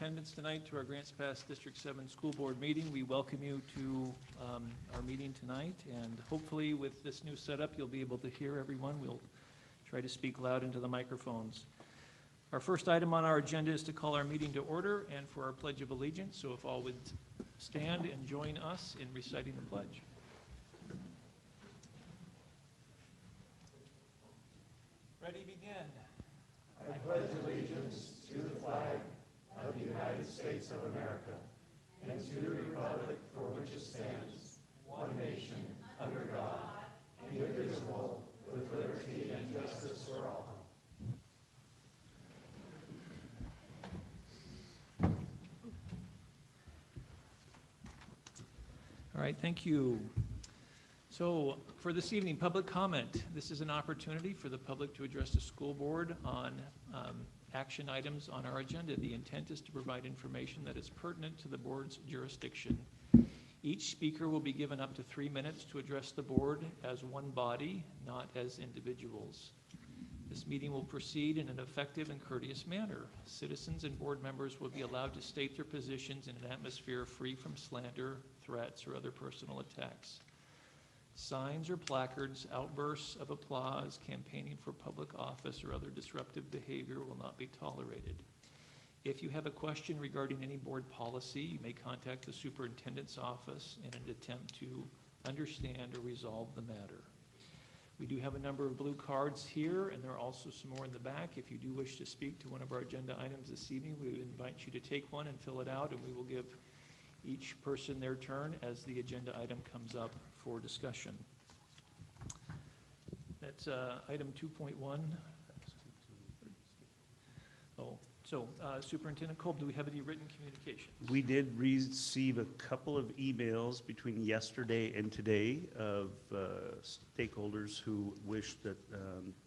Attendance tonight to our Grants Pass District 7 School Board meeting. We welcome you to our meeting tonight, and hopefully with this new setup you'll be able to hear everyone. We'll try to speak loud into the microphones. Our first item on our agenda is to call our meeting to order and for our Pledge of Allegiance, so if all would stand and join us in reciting the pledge. Ready, begin. I pledge allegiance to the flag of the United States of America and to the republic for which it stands, one nation, under God, indivisible, with liberty and justice for all. All right, thank you. So for this evening, public comment. This is an opportunity for the public to address the school board on action items on our agenda. The intent is to provide information that is pertinent to the board's jurisdiction. Each speaker will be given up to 3 minutes to address the board as one body, not as individuals. This meeting will proceed in an effective and courteous manner. Citizens and board members will be allowed to state their positions in an atmosphere free from slander, threats, or other personal attacks. Signs or placards, outbursts of applause, campaigning for public office, or other disruptive behavior will not be tolerated. If you have a question regarding any board policy, you may contact the superintendent's office in an attempt to understand or resolve the matter. We do have a number of blue cards here, and there are also some more in the back. If you do wish to speak to one of our agenda items this evening, we would invite you to take one and fill it out, and we will give each person their turn as the agenda item comes up for discussion. That's item 2.1. Oh, so Superintendent Kolb, do we have any written communications? We did receive a couple of emails between yesterday and today of stakeholders who wish that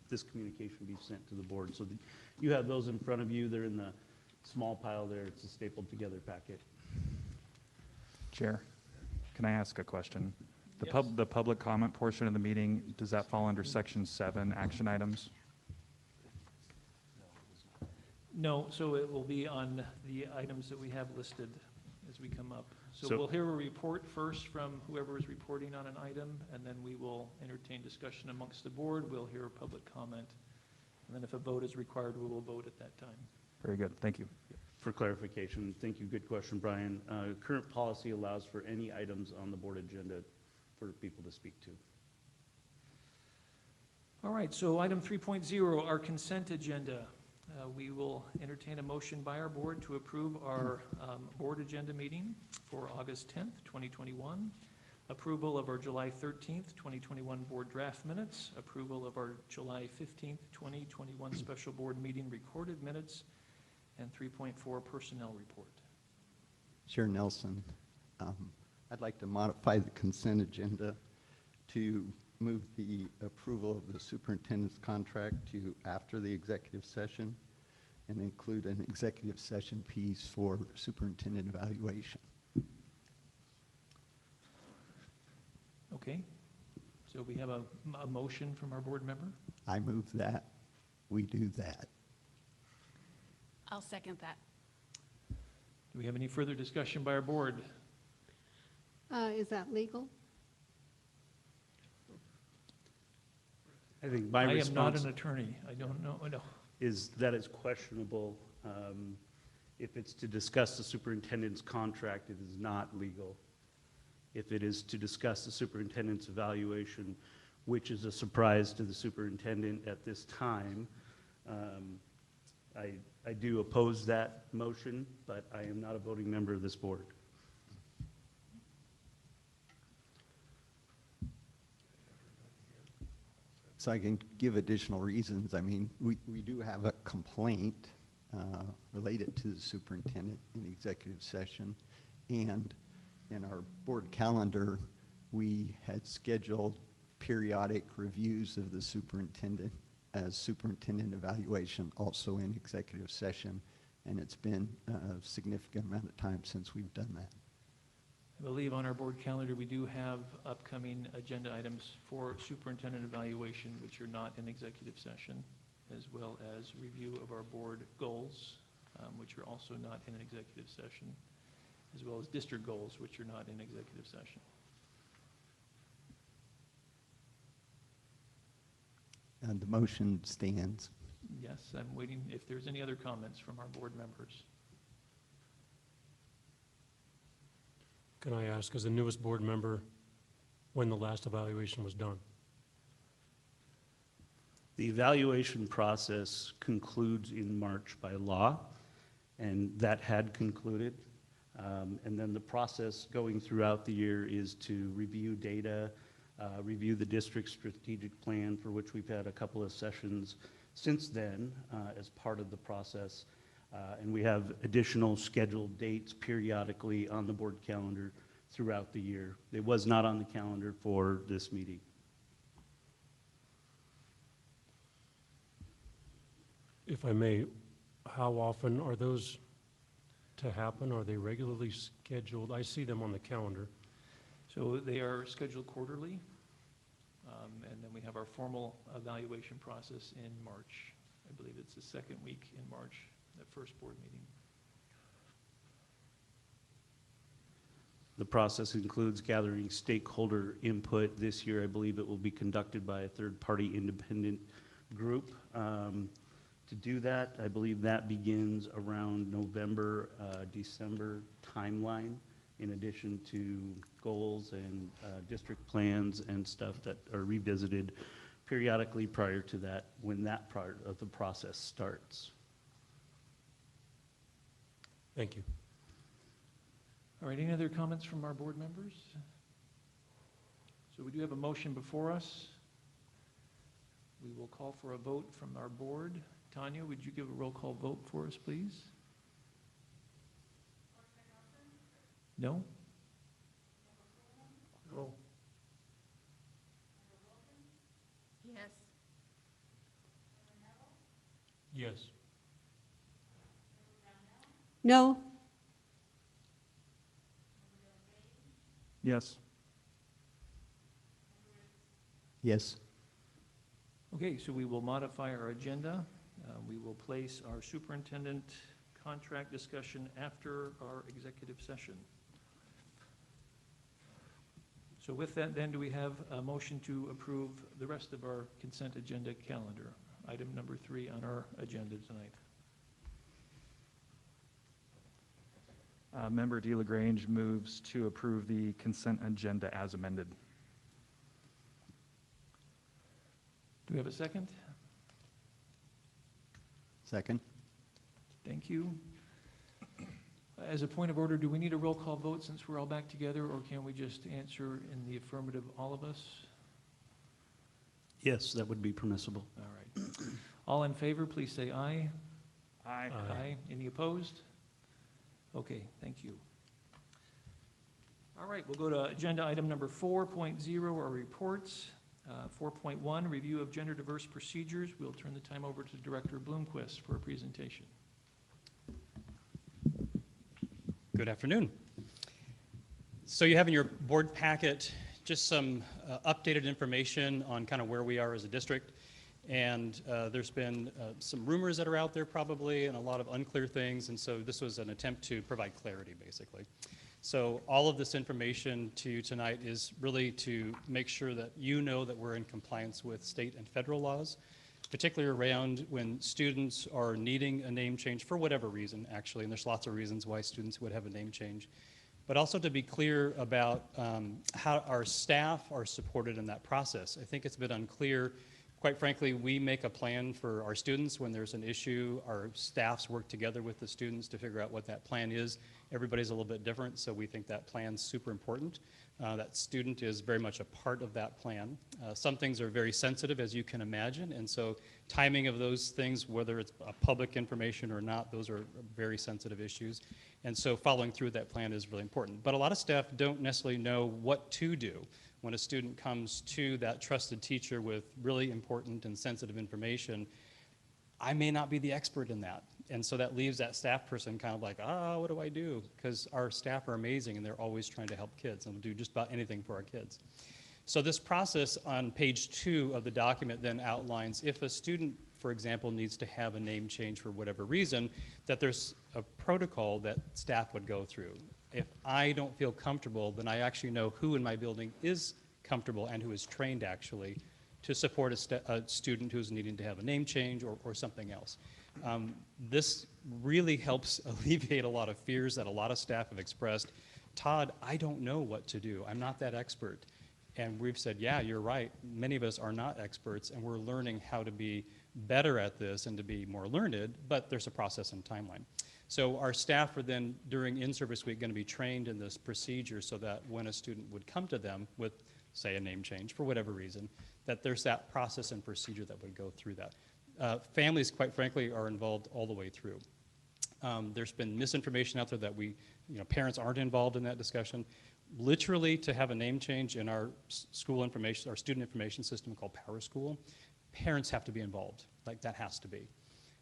this communication be sent to the board. So you have those in front of you. They're in the small pile there. It's a stapled together packet. Chair, can I ask a question? Yes. The public comment portion of the meeting, does that fall under section 7 action items? No, so it will be on the items that we have listed as we come up. So So- we'll hear a report first from whoever is reporting on an item, and then we will entertain discussion amongst the board. We'll hear a public comment, and then if a vote is required, we will vote at that time. Very good, thank you. For clarification, thank you, good question, Brian. Current policy allows for any items on the board agenda for people to speak to. All right, so item 3.0, our consent agenda. We will entertain a motion by our board to approve our board agenda meeting for August 10th, 2021, approval of our July 13th, 2021 board draft minutes, approval of our July 15th, 2021 special board meeting recorded minutes, and 3.4 personnel report. Chair Nelson, I'd like to modify the consent agenda to move the approval of the superintendent's contract to after the executive session and include an executive session piece for superintendent evaluation. Okay, so we have a motion from our board member. I move that. We do that. I'll second that. Do we have any further discussion by our board? Is that legal? I think my I am not response an attorney. I don't know. No. is that it's questionable. If it's to discuss the superintendent's contract, it is not legal. If it is to discuss the superintendent's evaluation, which is a surprise to the superintendent at this time, I do oppose that motion, but I am not a voting member of this board. So I can give additional reasons. I mean, we do have a complaint related to the superintendent in executive session, and in our board calendar, we had scheduled periodic reviews of the superintendent as superintendent evaluation also in executive session, and it's been a significant amount of time since we've done that. I believe on our board calendar, we do have upcoming agenda items for superintendent evaluation, which are not in executive session, as well as review of our board goals which are also not in an executive session, as well as district goals, which are not in executive session. And the motion stands. Yes, I'm waiting if there's any other comments from our board members. Can I ask, as the newest board member, when the last evaluation was done? The evaluation process concludes in March by law, and that had concluded. And then the process going throughout the year is to review data, review the district's strategic plan, for which we've had a couple of sessions since then as part of the process. And we have additional scheduled dates periodically on the board calendar throughout the year. It was not on the calendar for this meeting. If I may, how often are those to happen? Are they regularly scheduled? I see them on the calendar. So they are scheduled quarterly, and then we have our formal evaluation process in March. I believe it's the second week in March, the first board meeting. The process includes gathering stakeholder input. This year, I believe it will be conducted by a third-party independent group. To do that, I believe that begins around November, December timeline, in addition to goals and district plans and stuff that are revisited periodically prior to that, when that part of the process starts. Thank you. All right, any other comments from our board members? So we do have a motion before us. We will call for a vote from our board. Tanya, would you give a roll call vote for us, please? No? Roll. Yes. Yes. No? Yes. Yes. Okay, so we will modify our agenda. We will place our superintendent contract discussion after our executive session. So with that, then, do we have a motion to approve the rest of our consent agenda calendar? Item number 3 on our agenda tonight. Member DeLaGrange moves to approve the consent agenda as amended. Do we have a second? Second? Thank you. As a point of order, do we need a roll call vote since we're all back together, or can we just answer in the affirmative, all of us? Yes, that would be permissible. All right. All in favor, please say aye. Aye. Aye. Any opposed? Okay, thank you. All right, we'll go to agenda item number 4.0, our reports. 4.1, review of gender diverse procedures. We'll turn the time over to Director Bloomquist for a presentation. Good afternoon. So you have in your board packet just some updated information on kind of where we are as a district. And there's been some rumors that are out there probably and a lot of unclear things. And so this was an attempt to provide clarity, basically. So all of this information to you tonight is really to make sure that you know that we're in compliance with state and federal laws, particularly around when students are needing a name change for whatever reason, actually, and there's lots of reasons why students would have a name change. But also to be clear about how our staff are supported in that process. I think it's a bit unclear. Quite frankly, we make a plan for our students when there's an issue. Our staffs work together with the students to figure out what that plan is. Everybody's a little bit different, so we think that plan's super important. That student is very much a part of that plan. Some things are very sensitive, as you can imagine, and so timing of those things, whether it's public information or not, those are very sensitive issues. And so following through that plan is really important. But a lot of staff don't necessarily know what to do when a student comes to that trusted teacher with really important and sensitive information. I may not be the expert in that. And so that leaves that staff person kind of like, what do I do? Because our staff are amazing and they're always trying to help kids and will do just about anything for our kids. So this process on page 2 of the document then outlines if a student for example, needs to have a name change for whatever reason, that there's a protocol that staff would go through. If I don't feel comfortable, then I actually know who in my building is comfortable and who is trained actually to support a student who's needing to have a name change or something else. This really helps alleviate a lot of fears that a lot of staff have expressed. Todd, I don't know what to do. I'm not that expert. And we've said, yeah, you're right. Many of us are not experts, and we're learning how to be better at this and to be more learned, but there's a process and timeline. So our staff are then, during in-service week, going to be trained in this procedure so that when a student would come to them with, say, a name change for whatever reason, that there's that process and procedure that would go through that. Families, quite frankly, are involved all the way through. There's been misinformation out there that parents aren't involved in that discussion. Literally, to have a name change in our school information, our student information system called Power School, parents have to be involved. Like, that has to be.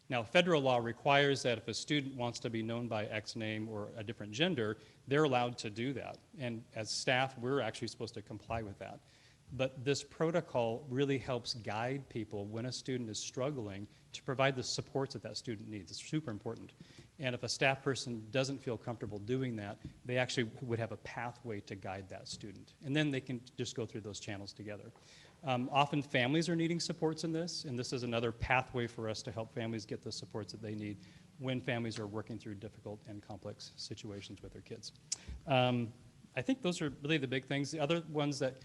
Now, federal law requires that if a student wants to be known by X name or a different gender, they're allowed to do that. And as staff, we're actually supposed to comply with that. But this protocol really helps guide people when a student is struggling to provide the supports that that student needs. It's super important. And if a staff person doesn't feel comfortable doing that, they actually would have a pathway to guide that student. And then they can just go through those channels together. Often families are needing supports in this, and this is another pathway for us to help families get the supports that they need when families are working through difficult and complex situations with their kids. I think those are really the big things. The other ones that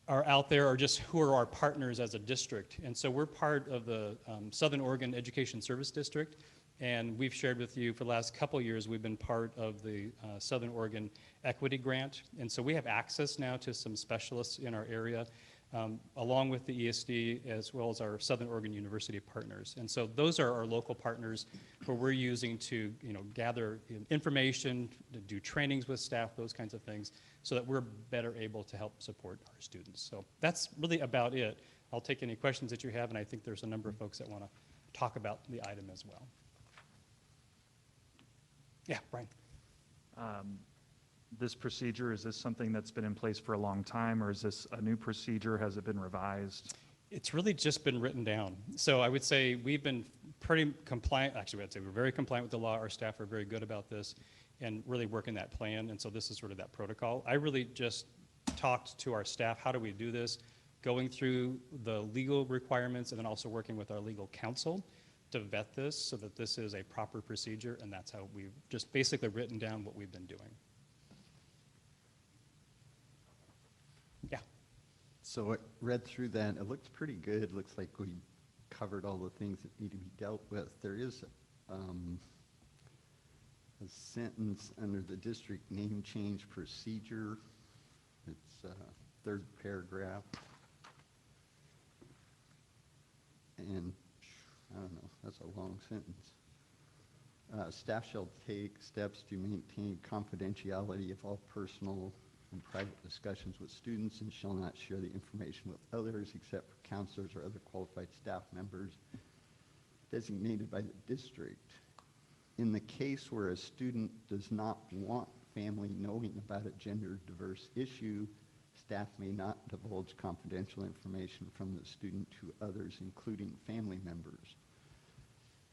are out there are just who are our partners as a district. And so we're part of the Southern Oregon Education Service District, and we've shared with you for the last couple of years, we've been part of the Southern Oregon Equity Grant. And so we have access now to some specialists in our area, along with the ESD, as well as our Southern Oregon University partners. And so those are our local partners who we're using to gather information, to do trainings with staff, those kinds of things, so that we're better able to help support our students. So that's really about it. I'll take any questions that you have, and I think there's a number of folks that want to talk about the item as well. Yeah, Brian. This procedure, is this something that's been in place for a long time, or is this a new procedure? Has it been revised? It's really just been written down. So I would say we've been pretty compliant. Actually, I'd say we're very compliant with the law. Our staff are very good about this and really working that plan. And so this is sort of that protocol. I really just talked to our staff, how do we do this? Going through the legal requirements and then also working with our legal counsel to vet this so that this is a proper procedure. And that's how we've just basically written down what we've been doing. Yeah. So I read through that. It looks pretty good. It looks like we covered all the things that need to be dealt with. There is a sentence under the district name change procedure. It's third paragraph. And I don't know, that's a long sentence. Staff shall take steps to maintain confidentiality of all personal and private discussions with students and shall not share the information with others except for counselors or other qualified staff members designated by the district. In the case where a student does not want family knowing about a gender diverse issue, staff may not divulge confidential information from the student to others, including family members.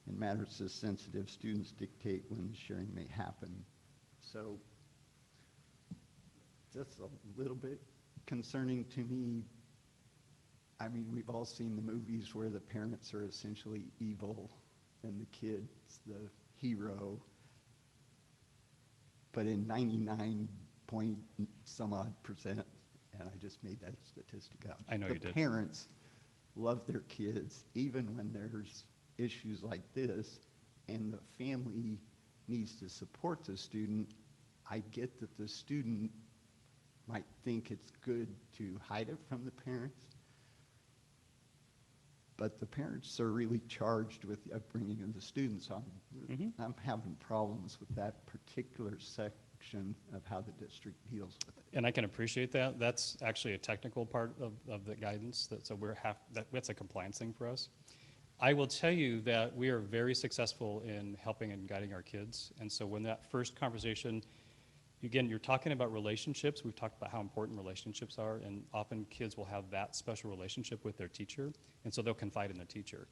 In matters this sensitive, students dictate when the sharing may happen. So that's a little bit concerning to me. I mean, we've all seen the movies where the parents are essentially evil and the kid's the hero. But in 99 point some odd percent, and I just made that statistic up. I know you did. The parents love their kids even when there's issues like this and the family needs to support the student. I get that the student might think it's good to hide it from the parents, but the parents are really charged with the upbringing of the students. I'm having problems with that particular section of how the district deals with it. And I can appreciate that. That's actually a technical part of the guidance. So that's a compliance thing for us. I will tell you that we are very successful in helping and guiding our kids. And so when that first conversation, again, you're talking about relationships. We've talked about how important relationships are, and often kids will have that special relationship with their teacher, and so they'll confide in the teacher.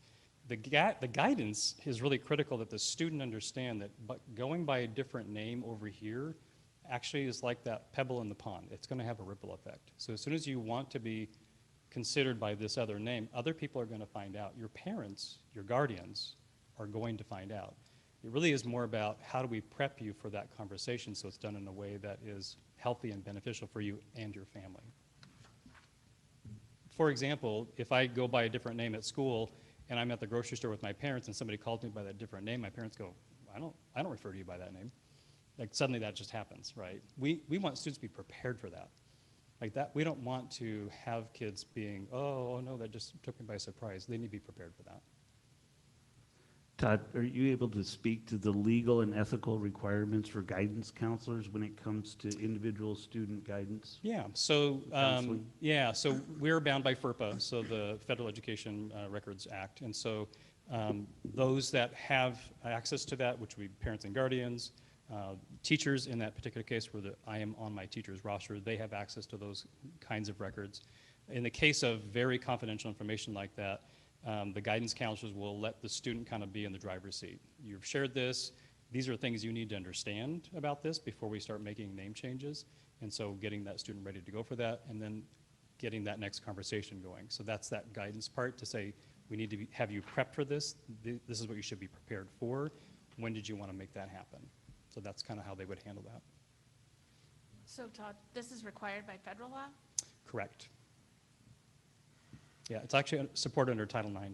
The guidance is really critical that the student understand that going by a different name over here actually is like that pebble in the pond. It's going to have a ripple effect. So as soon as you want to be considered by this other name, other people are going to find out. Your parents, your guardians are going to find out. It really is more about how do we prep you for that conversation so it's done in a way that is healthy and beneficial for you and your family. For example, if I go by a different name at school and I'm at the grocery store with my parents and somebody calls me by that different name, my parents go, I don't refer to you by that name. Like suddenly that just happens, right? We want students to be prepared for that. Like that, we don't want to have kids being, oh no, that just took me by surprise. They need to be prepared for that. Todd, are you able to speak to the legal and ethical requirements for guidance counselors when it comes to individual student guidance? Yeah, so Counseling? so we're bound by FERPA, so the Federal Education Records Act, and so those that have access to that, which would be parents and guardians, teachers in that particular case where I am on my teacher's roster, they have access to those kinds of records. In the case of very confidential information like that, the guidance counselors will let the student kind of be in the driver's seat. You've shared this. These are things you need to understand about this before we start making name changes. And so getting that student ready to go for that and then getting that next conversation going. So that's that guidance part to say, we need to have you prepped for this. This is what you should be prepared for. When did you want to make that happen? So that's kind of how they would handle that. So Todd, this is required by federal law? Correct. Yeah, it's actually supported under Title IX.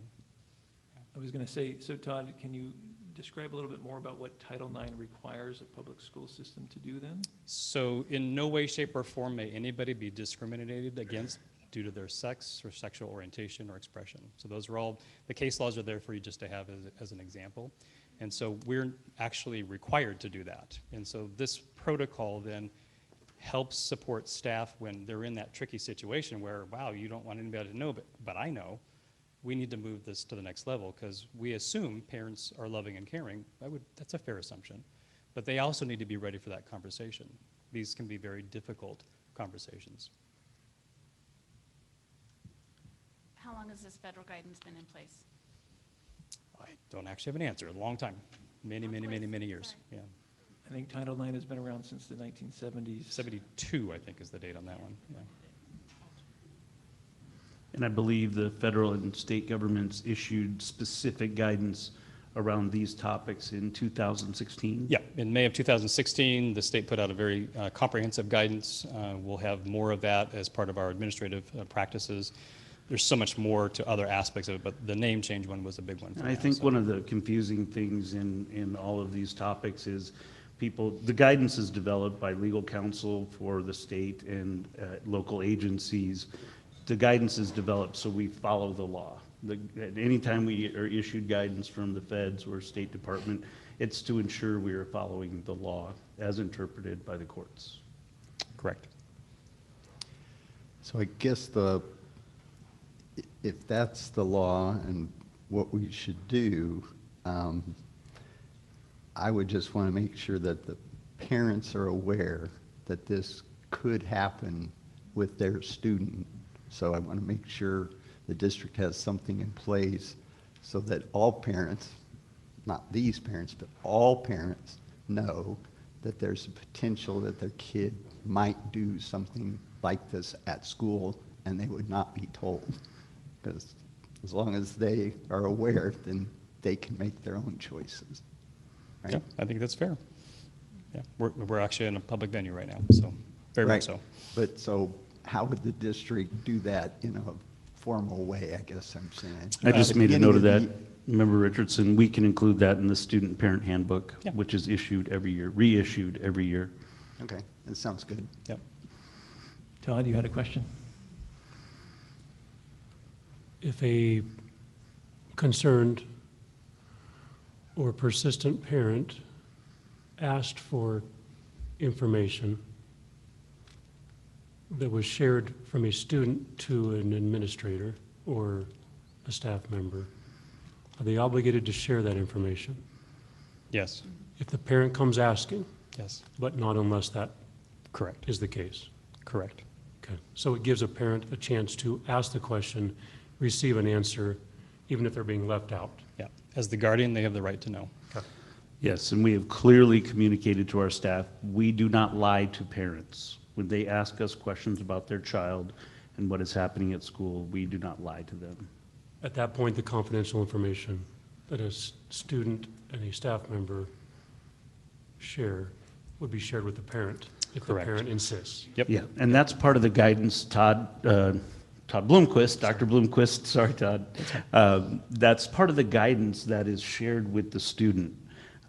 I was going to say, so Todd, can you describe a little bit more about what Title IX requires a public school system to do then? So in no way, shape, or form may anybody be discriminated against due to their sex or sexual orientation or expression. So those are all, the case laws are there for you just to have as an example. And so we're actually required to do that. And so this protocol then helps support staff when they're in that tricky situation where, wow, you don't want anybody to know, but I know. We need to move this to the next level because we assume parents are loving and caring. That's a fair assumption. But they also need to be ready for that conversation. These can be very difficult conversations. How long has this federal guidance been in place? I don't actually have an answer. A long time. Many years. Yeah. I think Title IX has been around since the 1970s. 72, I think, is the date on that one. Yeah. And I believe the federal and state governments issued specific guidance around these topics in 2016? Yeah, in May of 2016, the state put out a very comprehensive guidance. We'll have more of that as part of our administrative practices. There's so much more to other aspects of it, but the name change one was a big one. And I think one of the confusing things in all of these topics is the guidance is developed by legal counsel for the state and local agencies. The guidance is developed so we follow the law. Anytime we are issued guidance from the feds or State Department, it's to ensure we are following the law as interpreted by the courts. Correct. So I guess if that's the law and what we should do, I would just want to make sure that the parents are aware that this could happen with their student. So I want to make sure the district has something in place so that all parents, not these parents, but all parents know that there's a potential that their kid might do something like this at school and they would not be told. Because as long as they are aware, then they can make their own choices. Right? Yeah, I think that's fair. Yeah, we're actually in a public venue right now, so very much so. But so how would the district do that in a formal way, I guess I'm saying? I just made a note of that. the- Member Richardson, we can include that in the student parent handbook, Yeah. which is issued every year, reissued every year. Okay, that sounds good. Yep. Todd, you had a question? If a concerned or persistent parent asked for information that was shared from a student to an administrator or a staff member, are they obligated to share that information? Yes. If the parent comes asking, Yes. but not unless that Correct. is the case? Correct. Okay, so it gives a parent a chance to ask the question, receive an answer, even if they're being left out. as the guardian, they have the right to know. Yes, and we have clearly communicated to our staff, we do not lie to parents. When they ask us questions about their child and what is happening at school, we do not lie to them. At that point, the confidential information that a student and a staff member share would be shared with the parent if the Correct. parent insists. Yep. Yeah, and that's part of the guidance, Todd Bloomquist, Dr. Bloomquist, sorry, Todd. That's part of the guidance that is shared with the student.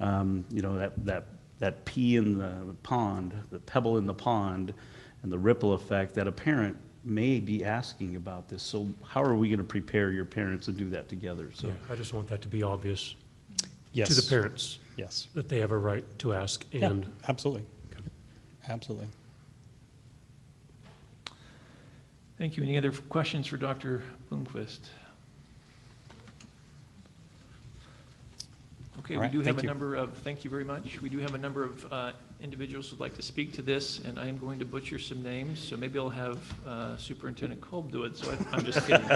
You know, that pea in the pond, the pebble in the pond, and the ripple effect that a parent may be asking about this. So how are we going to prepare your parents and do that together? So Yeah, I just want that to be obvious Yes. to the parents, Yes. that they have a right to ask Yeah, and absolutely. Absolutely. Thank you. Any other questions for Dr. Bloomquist? Okay, All we right, do have thank a you. number of, thank you very much. We do have a number of individuals who'd like to speak to this, and I am going to butcher some names, so maybe I'll have Superintendent Kolb do it, so I'm just kidding.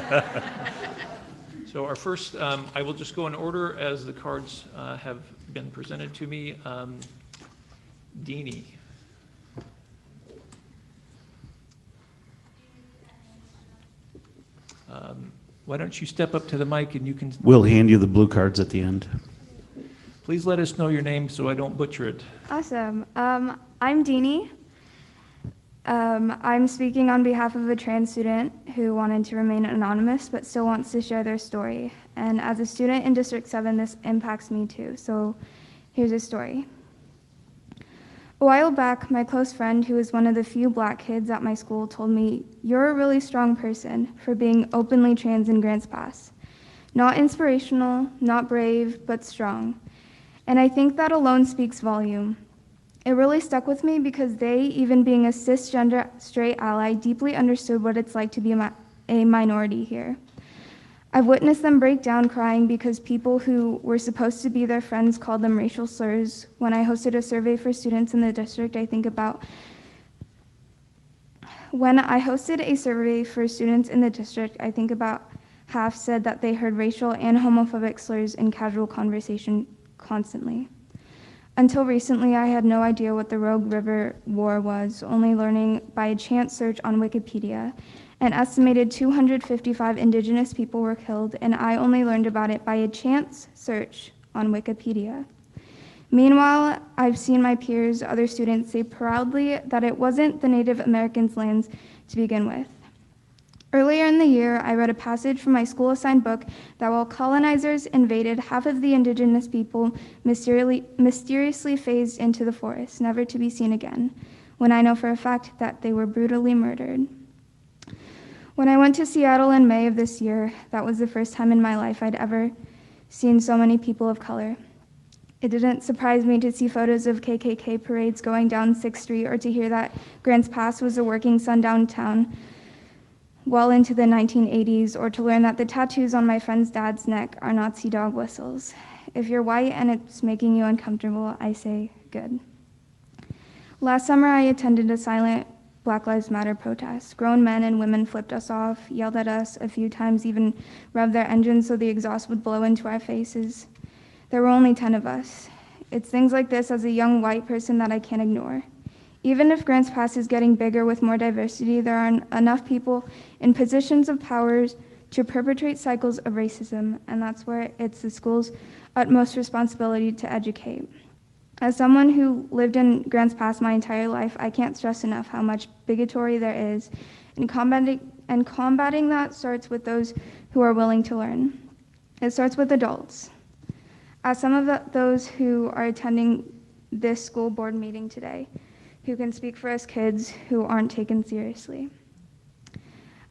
So our first, I will just go in order as the cards have been presented to me. Deanie. Why don't you step up to the mic and you can, we'll hand you the blue cards at the end. please let us know your name so I don't butcher it. Awesome. I'm Deanie. I'm speaking on behalf of a trans student who wanted to remain anonymous but still wants to share their story. And as a student in District 7, this impacts me too. So here's a story. A while back, my close friend, who is one of the few black kids at my school, told me, "You're a really strong person for being openly trans in Grants Pass. Not inspirational, not brave, but strong." And I think that alone speaks volume. It really stuck with me because they, even being a cisgender straight ally, deeply understood what it's like to be a minority here. I've witnessed them break down crying because people who were supposed to be their friends called them racial slurs. When I hosted a survey for students in the district, I think about half said that they heard racial and homophobic slurs in casual conversation constantly. Until recently, I had no idea what the Rogue River War was, only learning by a chance search on Wikipedia. An estimated 255 Indigenous people were killed, and I only learned about it by a chance search on Wikipedia. Meanwhile, I've seen my peers, other students, say proudly that it wasn't the Native Americans' lands to begin with. Earlier in the year, I read a passage from my school-assigned book that while colonizers invaded, half of the Indigenous people mysteriously phased into the forest, never to be seen again, when I know for a fact that they were brutally murdered. When I went to Seattle in May of this year, that was the first time in my life I'd ever seen so many people of color. It didn't surprise me to see photos of KKK parades going down 6th Street or to hear that Grants Pass was a working sundown town well into the 1980s, or to learn that the tattoos on my friend's dad's neck are Nazi dog whistles. If you're white and it's making you uncomfortable, I say good. Last summer, I attended a silent Black Lives Matter protest. Grown men and women flipped us off, yelled at us a few times, even revved their engines so the exhaust would blow into our faces. There were only 10 of us. It's things like this as a young white person that I can't ignore. Even if Grants Pass is getting bigger with more diversity, there aren't enough people in positions of power to perpetrate cycles of racism, and that's where it's the school's utmost responsibility to educate. As someone who lived in Grants Pass my entire life, I can't stress enough how much bigotry there is, and combating that starts with those who are willing to learn. It starts with adults. As some of those who are attending this school board meeting today, who can speak for us kids who aren't taken seriously.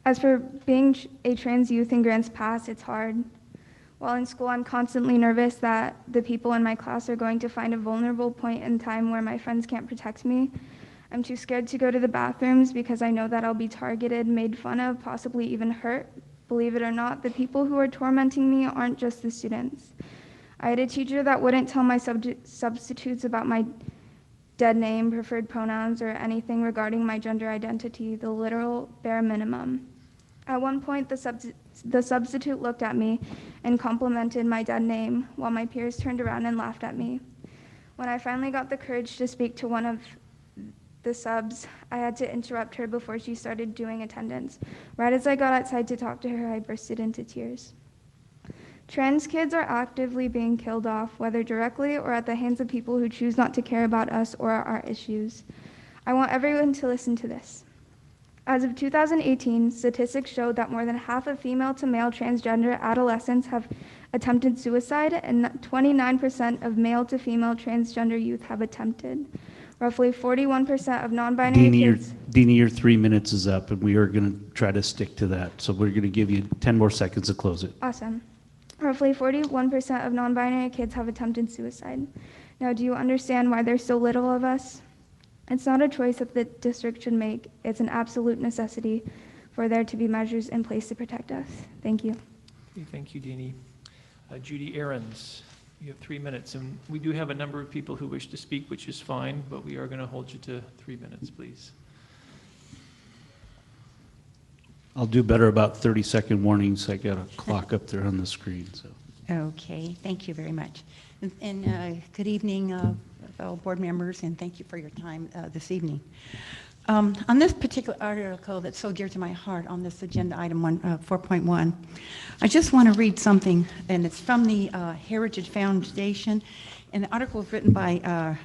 As for being a trans youth in Grants Pass, it's hard. While in school, I'm constantly nervous that the people in my class are going to find a vulnerable point in time where my friends can't protect me. I'm too scared to go to the bathrooms because I know that I'll be targeted, made fun of, possibly even hurt. Believe it or not, the people who are tormenting me aren't just the students. I had a teacher that wouldn't tell my substitutes about my dead name, preferred pronouns, or anything regarding my gender identity, the literal bare minimum. At one point, the The substitute looked at me and complimented my dead name, while my peers turned around and laughed at me. When I finally got the courage to speak to one of the subs, I had to interrupt her before she started doing attendance. Right as I got outside to talk to her, I bursted into tears. Trans kids are actively being killed off, whether directly or at the hands of people who choose not to care about us or our issues. I want everyone to listen to this. As of 2018, statistics showed that more than half of female to male transgender adolescents have attempted suicide, and 29% of male to female transgender youth have attempted. Roughly 41% of non-binary kids. Deanie, your 3 minutes is up, and we are going to try to stick to that. So we're going to give you 10 more seconds to close it. Awesome. Roughly 41% of non-binary kids have attempted suicide. Now, do you understand why there's so little of us? It's not a choice that the district should make. It's an absolute necessity for there to be measures in place to protect us. Thank you. Okay, thank you, Deanie. Judy Ahrens, you have 3 minutes, and we do have a number of people who wish to speak, which is fine, but we are going to hold you to 3 minutes, please. I'll do better about 30-second warnings. I got a clock up there on the screen. So. Okay, thank you very much. And good evening, fellow board members, and thank you for your time this evening. On this particular article that's so dear to my heart on this agenda item 4.1, I just want to read something, and it's from the Heritage Foundation, and the article is written by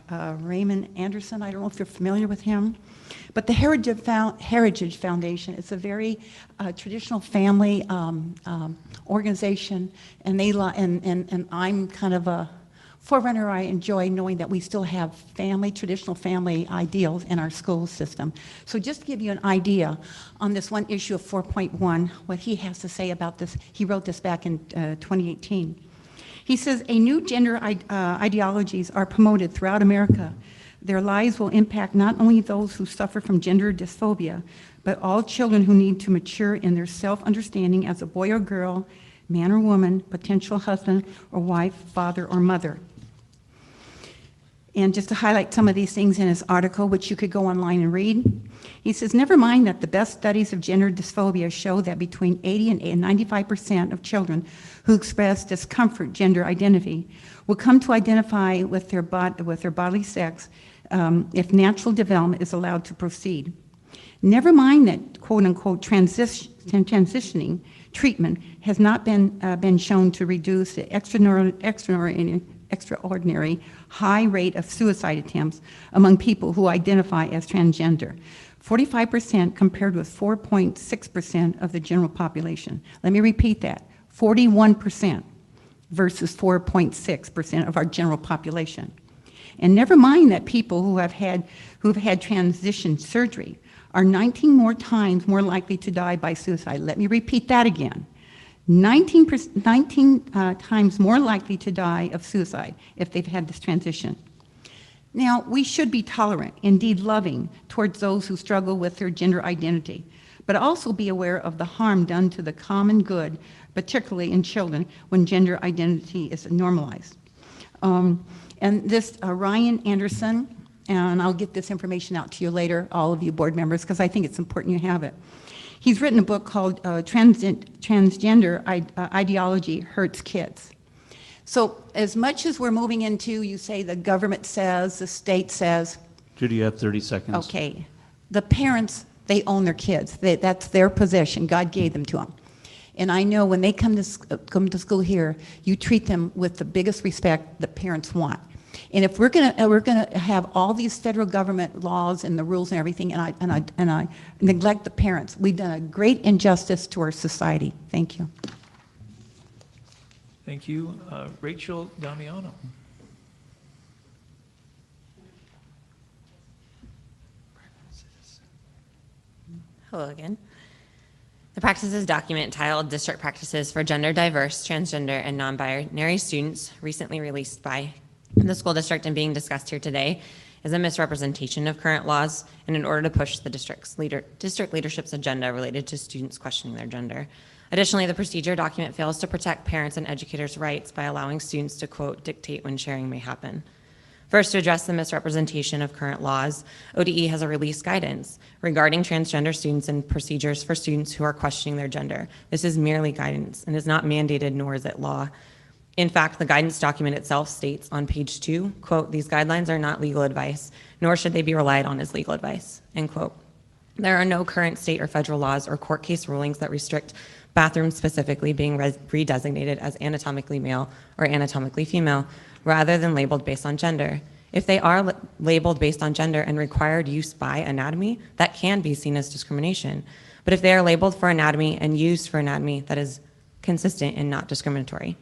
Raymond Anderson. I don't know if you're familiar with him, but the Heritage Foundation is a very traditional family organization, and and I'm kind of a forerunner. I enjoy knowing that we still have traditional family ideals in our school system. So just to give you an idea on this one issue of 4.1, what he has to say about this, he wrote this back in 2018. He says, a new gender ideologies are promoted throughout America. Their lives will impact not only those who suffer from gender dysphoria, but all children who need to mature in their self-understanding as a boy or girl, man or woman, potential husband or wife, father or mother. And just to highlight some of these things in his article, which you could go online and read, he says, never mind that the best studies of gender dysphoria show that between 80 and 95% of children who express discomfort gender identity will come to identify with their bodily sex if natural development is allowed to proceed. Never mind that quote-unquote transitioning treatment has not been shown to reduce the extraordinary high rate of suicide attempts among people who identify as transgender. 45% compared with 4.6% of the general population. Let me repeat that, 41% versus 4.6% of our general population. And never mind that people who have had transition surgery are 19 times more likely to die by suicide. Let me repeat that again. 19 times more likely to die of suicide if they've had this transition. Now, we should be tolerant, indeed loving, towards those who struggle with their gender identity, but also be aware of the harm done to the common good, particularly in children, when gender identity is normalized. And this Ryan Anderson, and I'll get this information out to you later, all of you board members, because I think it's important you have it. He's written a book called Transgender Ideology Hurts Kids. So as much as we're moving into, you say the government says, the state says. Judy, you have 30 seconds. Okay. The parents, they own their kids. That's their possession. God gave them to them. And I know when they come to school here, you treat them with the biggest respect the parents want. And if we're gonna have all these federal government laws and the rules and everything, and I neglect the parents, we've done a great injustice to our society. Thank you. Thank you. Rachel Damiano. Hello again. The practices document titled District Practices for Gender Diverse, Transgender, and Non-Binary Students, recently released by the school district and being discussed here today, is a misrepresentation of current laws and in order to push the district leadership's agenda related to students questioning their gender. Additionally, the procedure document fails to protect parents and educators' rights by allowing students to, quote, dictate when sharing may happen. First, to address the misrepresentation of current laws, ODE has a release guidance regarding transgender students and procedures for students who are questioning their gender. This is merely guidance and is not mandated, nor is it law. In fact, the guidance document itself states on page 2, quote, "These guidelines are not legal advice, nor should they be relied on as legal advice," end quote. There are no current state or federal laws or court case rulings that restrict bathrooms specifically being redesignated as anatomically male or anatomically female, rather than labeled based on gender. If they are labeled based on gender and required use by anatomy, that can be seen as discrimination. But if they are labeled for anatomy and used for anatomy, that is consistent and not discriminatory.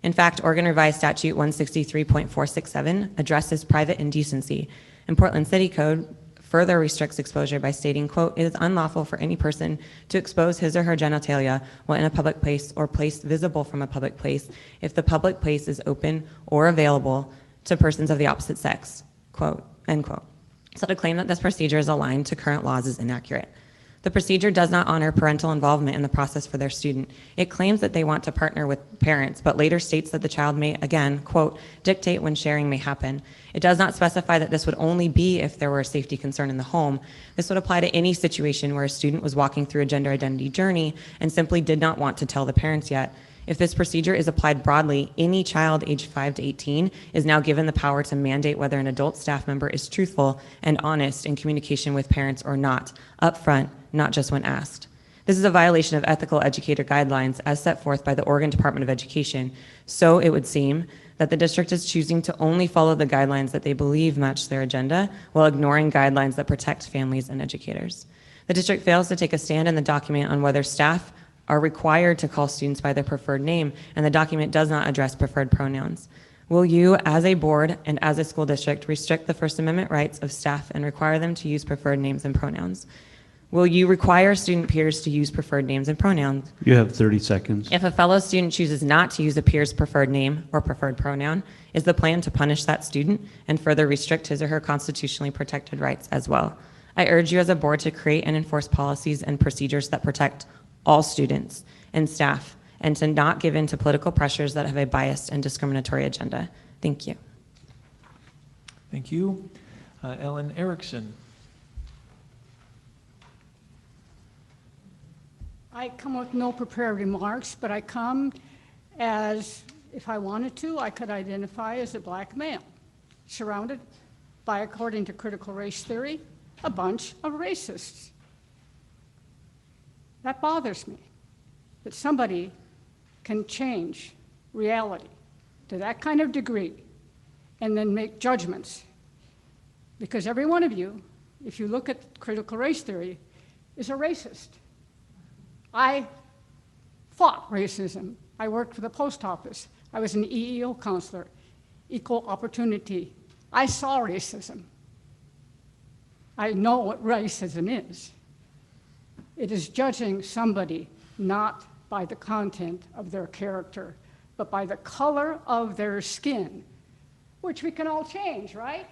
In fact, Oregon Revised Statute 163.467 addresses private indecency, and Portland City Code further restricts exposure by stating, quote, "It is unlawful for any person to expose his or her genitalia while in a public place or place visible from a public place if the public place is open or available to persons of the opposite sex," quote, end quote. So to claim that this procedure is aligned to current laws is inaccurate. The procedure does not honor parental involvement in the process for their student. It claims that they want to partner with parents, but later states that the child may, again, quote, "dictate when sharing may happen." It does not specify that this would only be if there were a safety concern in the home. This would apply to any situation where a student was walking through a gender identity journey and simply did not want to tell the parents yet. If this procedure is applied broadly, any child aged 5 to 18 is now given the power to mandate whether an adult staff member is truthful and honest in communication with parents or not, upfront, not just when asked. This is a violation of ethical educator guidelines as set forth by the Oregon Department of Education. So it would seem that the district is choosing to only follow the guidelines that they believe match their agenda while ignoring guidelines that protect families and educators. The district fails to take a stand in the document on whether staff are required to call students by their preferred name, and the document does not address preferred pronouns. Will you, as a board and as a school district, restrict the First Amendment rights of staff and require them to use preferred names and pronouns? Will you require student peers to use preferred names and pronouns? You have 30 seconds. If a fellow student chooses not to use a peer's preferred name or preferred pronoun, is the plan to punish that student and further restrict his or her constitutionally protected rights as well? I urge you as a board to create and enforce policies and procedures that protect all students and staff, and to not give in to political pressures that have a biased and discriminatory agenda. Thank you. Thank you. Ellen Erickson. I come with no prepared remarks, but I come as, if I wanted to, I could identify as a black male, surrounded by, according to critical race theory, a bunch of racists. That bothers me, that somebody can change reality to that kind of degree and then make judgments. Because every one of you, if you look at critical race theory, is a racist. I fought racism. I worked for the post office. I was an EEO counselor, equal opportunity. I saw racism. I know what racism is. It is judging somebody not by the content of their character, but by the color of their skin, which we can all change, right?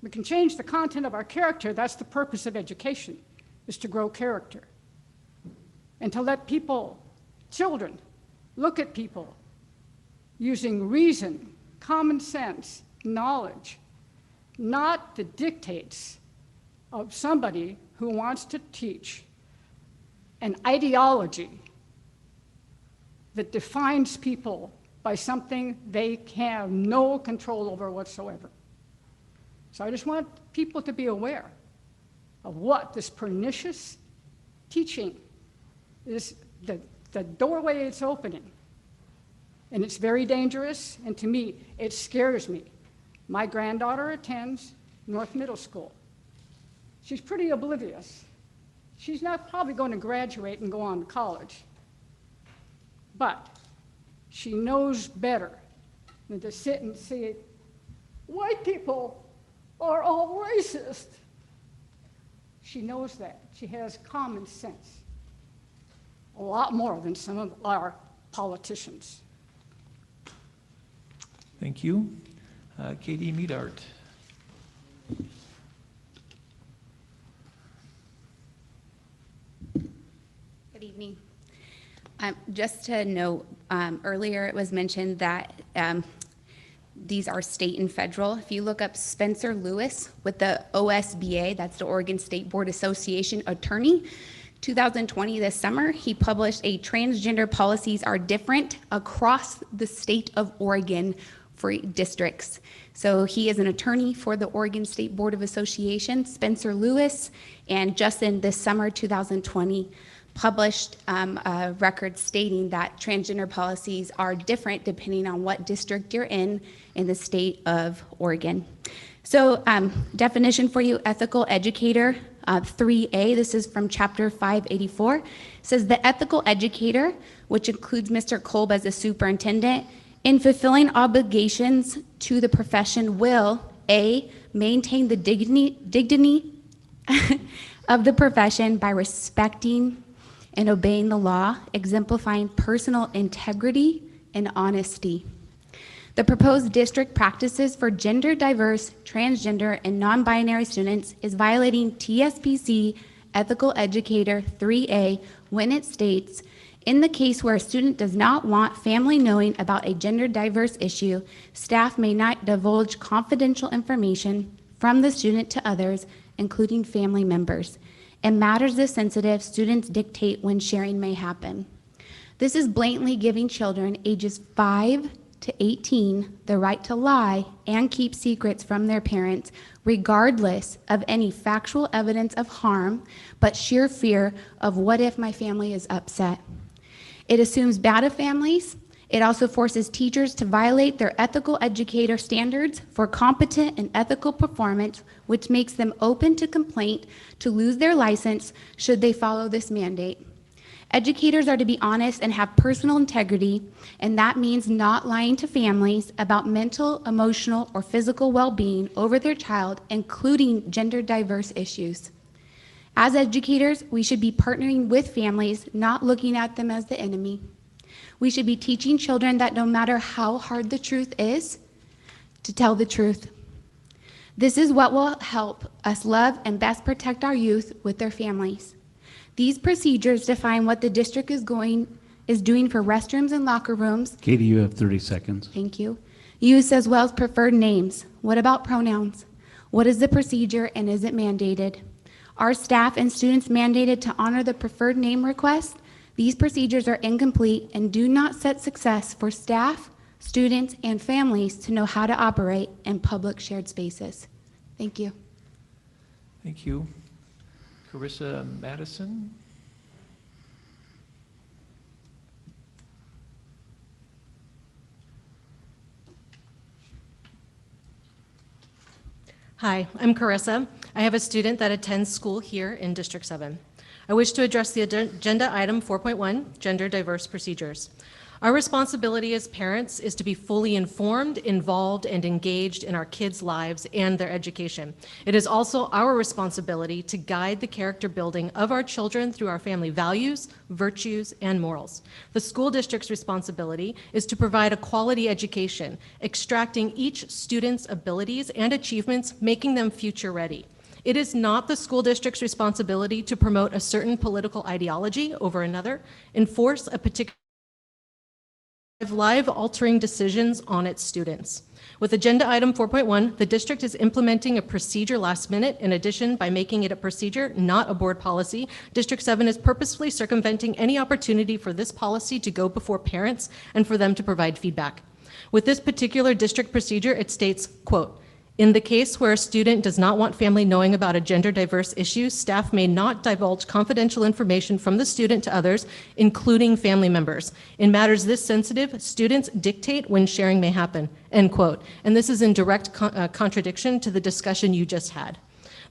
We can change the content of our character. That's the purpose of education, is to grow character. And to let people, children, look at people using reason, common sense, knowledge, not the dictates of somebody who wants to teach an ideology that defines people by something they have no control over whatsoever. So I just want people to be aware of what this pernicious teaching is, the doorway it's opening. And it's very dangerous, and to me, it scares me. My granddaughter attends North Middle School. She's pretty oblivious. She's not probably going to graduate and go on to college. But she knows better than to sit and say, white people are all racist. She knows that. She has common sense. A lot more than some of our politicians. Thank you. Katie Meadart. Good evening. Just to note, earlier it was mentioned that these are state and federal. If you look up Spencer Lewis with the OSBA, that's the Oregon State Board Association attorney, 2020 this summer, he published a transgender policies are different across the state of Oregon for districts. So he is an attorney for the Oregon State Board of Association, Spencer Lewis, and just in this summer 2020 published a record stating that transgender policies are different depending on what district you're in the state of Oregon. So definition for you, ethical educator, 3A, this is from chapter 584, says the ethical educator, which includes Mr. Kolb as a superintendent, in fulfilling obligations to the profession will, A, maintain the dignity of the profession by respecting and obeying the law, exemplifying personal integrity and honesty. The proposed district practices for gender diverse, transgender, and non-binary students is violating TSPC Ethical Educator 3A when it states, in the case where a student does not want family knowing about a gender diverse issue, staff may not divulge confidential information from the student to others, including family members. In matters this sensitive, students dictate when sharing may happen. This is blatantly giving children ages 5 to 18 the right to lie and keep secrets from their parents, regardless of any factual evidence of harm, but sheer fear of what if my family is upset. It assumes bad of families. It also forces teachers to violate their ethical educator standards for competent and ethical performance, which makes them open to complaint to lose their license should they follow this mandate. Educators are to be honest and have personal integrity, and that means not lying to families about mental, emotional, or physical well-being over their child, including gender diverse issues. As educators, we should be partnering with families, not looking at them as the enemy. We should be teaching children that no matter how hard the truth is, to tell the truth. This is what will help us love and best protect our youth with their families. These procedures define what the district is doing for restrooms and locker rooms. Katie, you have 30 seconds. Thank you. Use as well as preferred names. What about pronouns? What is the procedure and is it mandated? Are staff and students mandated to honor the preferred name request? These procedures are incomplete and do not set success for staff, students, and families to know how to operate in public shared spaces. Thank you. Thank you. Carissa Madison. Hi, I'm Carissa. I have a student that attends school here in District 7. I wish to address the agenda item 4.1, gender diverse procedures. Our responsibility as parents is to be fully informed, involved, and engaged in our kids' lives and their education. It is also our responsibility to guide the character building of our children through our family values, virtues, and morals. The school district's responsibility is to provide a quality education, extracting each student's abilities and achievements, making them future ready. It is not the school district's responsibility to promote a certain political ideology over another, enforce a particular life-altering decisions on its students. With agenda item 4.1, the district is implementing a procedure last minute. In addition, by making it a procedure, not a board policy, District 7 is purposefully circumventing any opportunity for this policy to go before parents and for them to provide feedback. With this particular district procedure, it states, quote, in the case where a student does not want family knowing about a gender diverse issue, staff may not divulge confidential information from the student to others, including family members. In matters this sensitive, students dictate when sharing may happen, end quote. And this is in direct contradiction to the discussion you just had.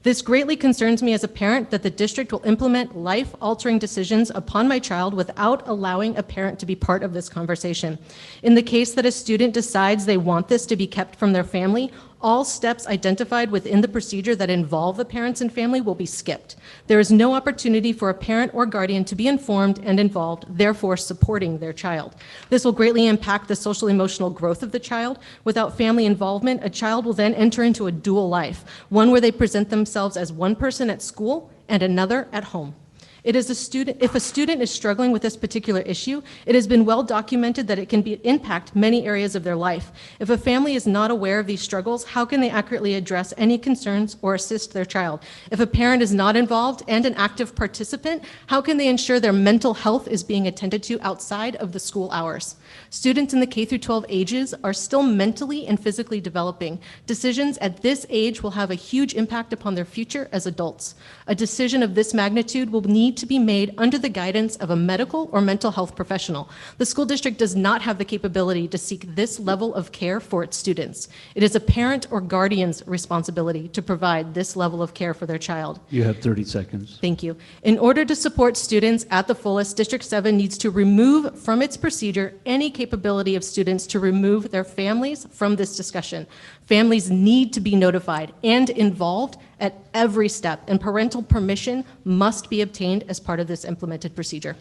This greatly concerns me as a parent that the district will implement life-altering decisions upon my child without allowing a parent to be part of this conversation. In the case that a student decides they want this to be kept from their family, all steps identified within the procedure that involve the parents and family will be skipped. There is no opportunity for a parent or guardian to be informed and involved, therefore supporting their child. This will greatly impact the social emotional growth of the child. Without family involvement, a child will then enter into a dual life, one where they present themselves as one person at school and another at home. If a student is struggling with this particular issue, it has been well documented that it can impact many areas of their life. If a family is not aware of these struggles, how can they accurately address any concerns or assist their child? If a parent is not involved and an active participant, how can they ensure their mental health is being attended to outside of the school hours? Students in the K-12 ages are still mentally and physically developing. Decisions at this age will have a huge impact upon their future as adults. A decision of this magnitude will need to be made under the guidance of a medical or mental health professional. The school district does not have the capability to seek this level of care for its students. It is a parent or guardian's responsibility to provide this level of care for their child. You have 30 seconds. Thank you. In order to support students at the fullest, District 7 needs to remove from its procedure any capability of students to remove their families from this discussion. Families need to be notified and involved at every step, and parental permission must be obtained as part of this implemented procedure.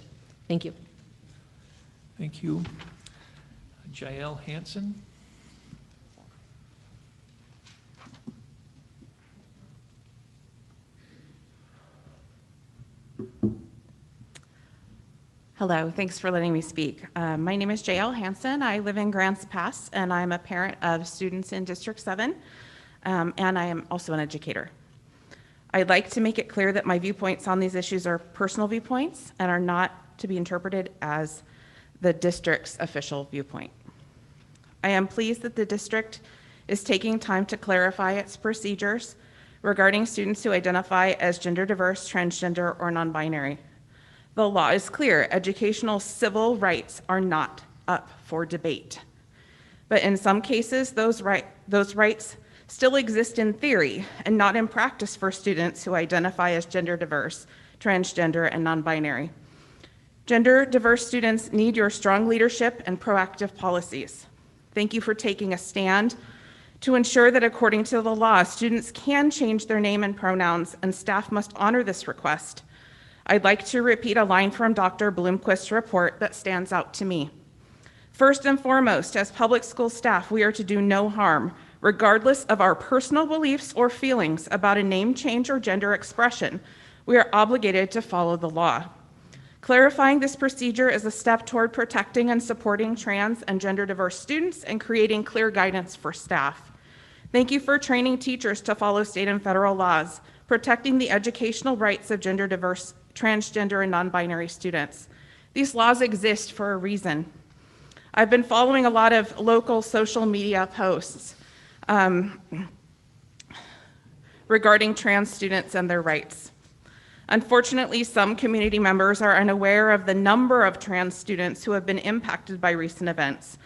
Thank you. Thank you. Jael Hansen. Hello, thanks for letting me speak. My name is Jael Hansen. I live in Grants Pass, and I'm a parent of students in District 7, and I am also an educator. I'd like to make it clear that my viewpoints on these issues are personal viewpoints and are not to be interpreted as the district's official viewpoint. I am pleased that the district is taking time to clarify its procedures regarding students who identify as gender diverse, transgender, or non-binary. The law is clear. Educational civil rights are not up for debate. But in some cases, those rights still exist in theory and not in practice for students who identify as gender diverse, transgender, and non-binary. Gender diverse students need your strong leadership and proactive policies. Thank you for taking a stand to ensure that according to the law, students can change their name and pronouns, and staff must honor this request. I'd like to repeat a line from Dr. Bloomquist's report that stands out to me. First and foremost, as public school staff, we are to do no harm, regardless of our personal beliefs or feelings about a name change or gender expression. We are obligated to follow the law. Clarifying this procedure is a step toward protecting and supporting trans and gender diverse students and creating clear guidance for staff. Thank you for training teachers to follow state and federal laws, protecting the educational rights of gender diverse, transgender, and non-binary students. These laws exist for a reason. I've been following a lot of local social media posts regarding trans students and their rights. Unfortunately, some community members are unaware of the number of trans students who have been impacted by recent events.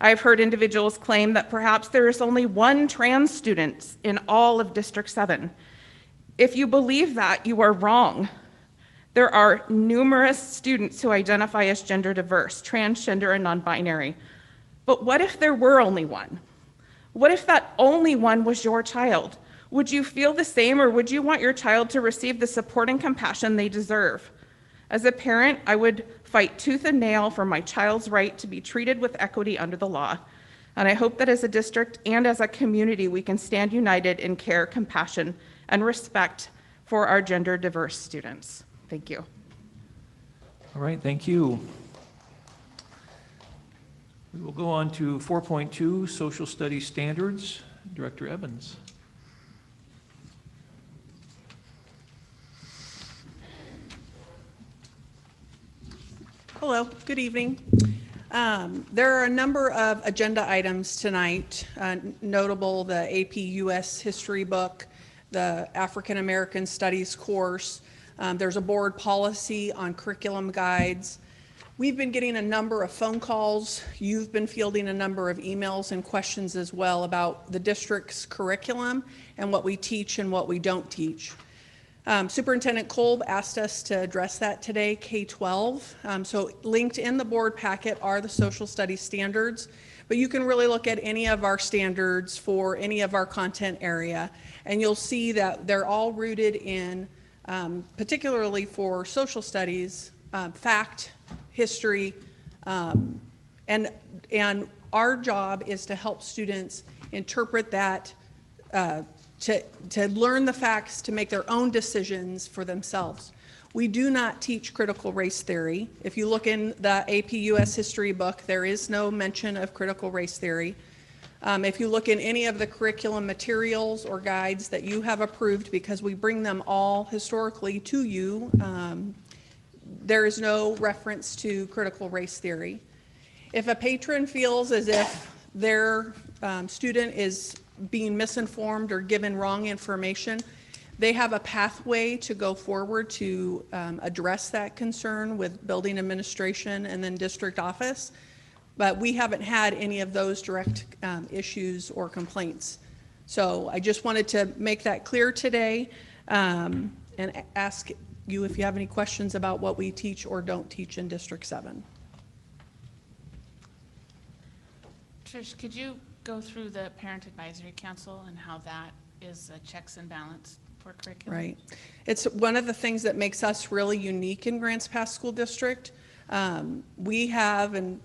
I've heard individuals claim that perhaps there is only one trans student in all of District 7. If you believe that, you are wrong. There are numerous students who identify as gender diverse, transgender, and non-binary. But what if there were only one? What if that only one was your child? Would you feel the same, or would you want your child to receive the support and compassion they deserve? As a parent, I would fight tooth and nail for my child's right to be treated with equity under the law. And I hope that as a district and as a community, we can stand united in care, compassion, and respect for our gender diverse students. Thank you. All right, thank you. We will go on to 4.2, Social Studies Standards. Director Evans. Hello, good evening. There are a number of agenda items tonight, notable the AP US History book, the African American Studies course. There's a board policy on curriculum guides. We've been getting a number of phone calls. You've been fielding a number of emails and questions as well about the district's curriculum and what we teach and what we don't teach. Superintendent Kolb asked us to address that today, K-12. So linked in the board packet are the social studies standards, but you can really look at any of our standards for any of our content area, and you'll see that they're all rooted in, particularly for social studies, fact, history, and our job is to help students interpret that, to learn the facts, to make their own decisions for themselves. We do not teach critical race theory. If you look in the AP US history book, there is no mention of critical race theory. If you look in any of the curriculum materials or guides that you have approved, because we bring them all historically to you, there is no reference to critical race theory. If a patron feels as if their student is being misinformed or given wrong information, they have a pathway to go forward to address that concern with building administration and then district office. But we haven't had any of those direct issues or complaints. So I just wanted to make that clear today and ask you if you have any questions about what we teach or don't teach in District 7. Trish, could you go through the Parent Advisory Council and how that is a checks and balance for curriculum? Right. It's one of the things that makes us really unique in Grants Pass School District. We have, and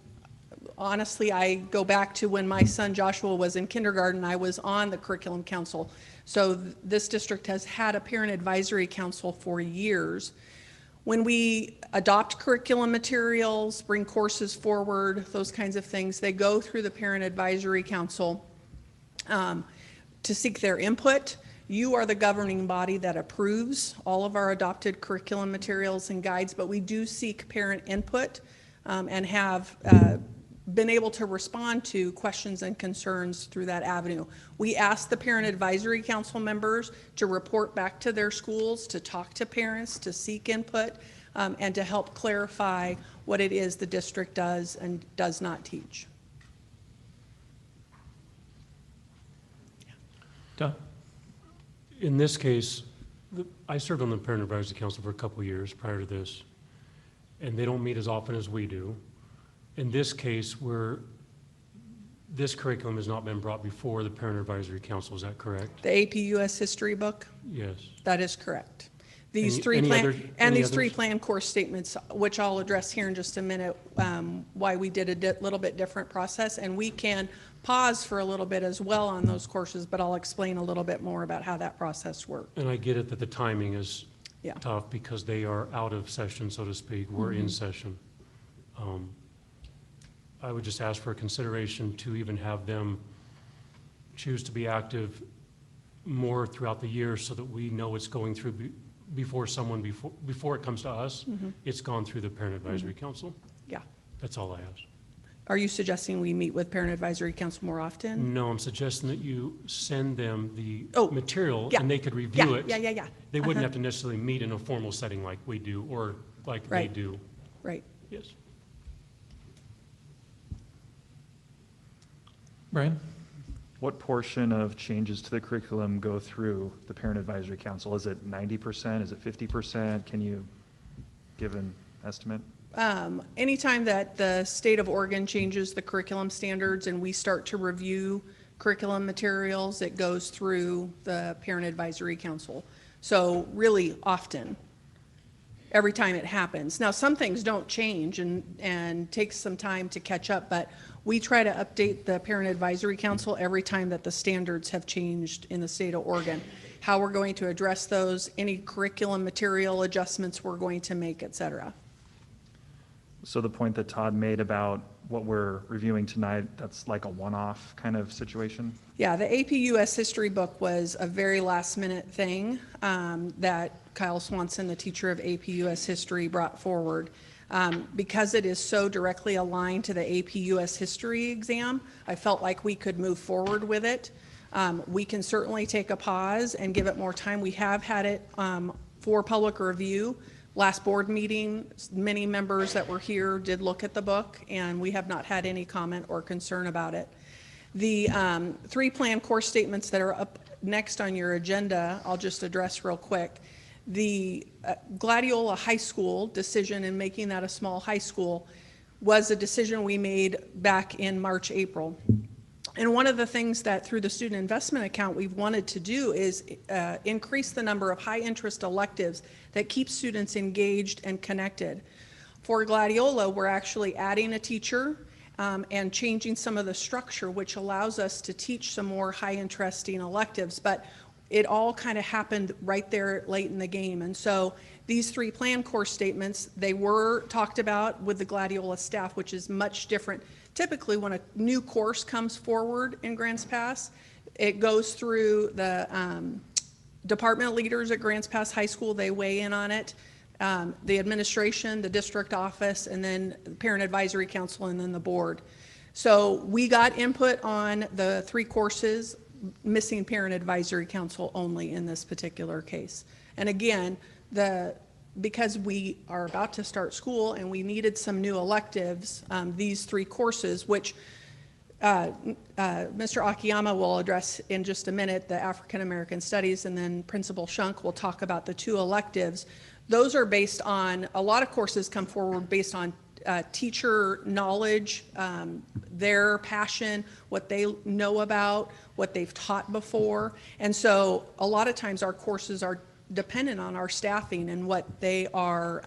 honestly, I go back to when my son Joshua was in kindergarten, I was on the curriculum council. So this district has had a parent advisory council for years. When we adopt curriculum materials, bring courses forward, those kinds of things, they go through the parent advisory council to seek their input. You are the governing body that approves all of our adopted curriculum materials and guides, but we do seek parent input and have been able to respond to questions and concerns through that avenue. We ask the Parent Advisory Council members to report back to their schools, to talk to parents, to seek input, and to help clarify what it is the district does and does not teach. Don? In this case, I served on the Parent Advisory Council for a couple of years prior to this, and they don't meet as often as we do. In this case, where this curriculum has not been brought before the Parent Advisory Council, is that correct? The AP US history book? Yes. That is correct. These three plan course statements, which I'll address here in just a minute, why we did a little bit different process, and we can pause for a little bit as well on those courses, but I'll explain a little bit more about how that process worked. And I get it that the timing is tough because they are out of session, so to speak. We're in session. I would just ask for a consideration to even have them choose to be active more throughout the year so that we know it's going through before it comes to us, it's gone through the Parent Advisory Council. Yeah. That's all I ask. Are you suggesting we meet with Parent Advisory Council more often? No, I'm suggesting that you send them the material and they could review it. Yeah. They wouldn't have to necessarily meet in a formal setting like we do or like they do. Right. Yes. Brian? What portion of changes to the curriculum go through the Parent Advisory Council? Is it 90%? Is it 50%? Can you give an estimate? Anytime that the state of Oregon changes the curriculum standards and we start to review curriculum materials, it goes through the Parent Advisory Council. So really often, every time it happens. Now, some things don't change and takes some time to catch up, but we try to update the Parent Advisory Council every time that the standards have changed in the state of Oregon. How we're going to address those, any curriculum material adjustments we're going to make, et cetera. So the point that Todd made about what we're reviewing tonight, that's like a one-off kind of situation? Yeah, the AP US history book was a very last minute thing that Kyle Swanson, the teacher of AP US history, brought forward. Because it is so directly aligned to the AP US history exam, I felt like we could move forward with it. We can certainly take a pause and give it more time. We have had it for public review. Last board meeting, many members that were here did look at the book, and we have not had any comment or concern about it. The 3 plan course statements that are up next on your agenda, I'll just address real quick. The Gladiola High School decision in making that a small high school was a decision we made back in March, April. And one of the things that through the student investment account we've wanted to do is increase the number of high interest electives that keep students engaged and connected. For Gladiola, we're actually adding a teacher and changing some of the structure, which allows us to teach some more high interesting electives. But it all kind of happened right there late in the game. And so these 3 plan course statements, they were talked about with the Gladiola staff, which is much different. Typically, when a new course comes forward in Grants Pass, it goes through the department leaders at Grants Pass High School. They weigh in on it. The administration, the district office, and then the Parent Advisory Council, and then the board. So we got input on the 3 courses, missing Parent Advisory Council only in this particular case. And again, because we are about to start school and we needed some new electives, these 3 courses, which Mr. Akiyama will address in just a minute, the African American Studies, and then Principal Shunk will talk about the 2 electives. Those are based on, a lot of courses come forward based on teacher knowledge, their passion, what they know about, what they've taught before. And so a lot of times our courses are dependent on our staffing and what they are,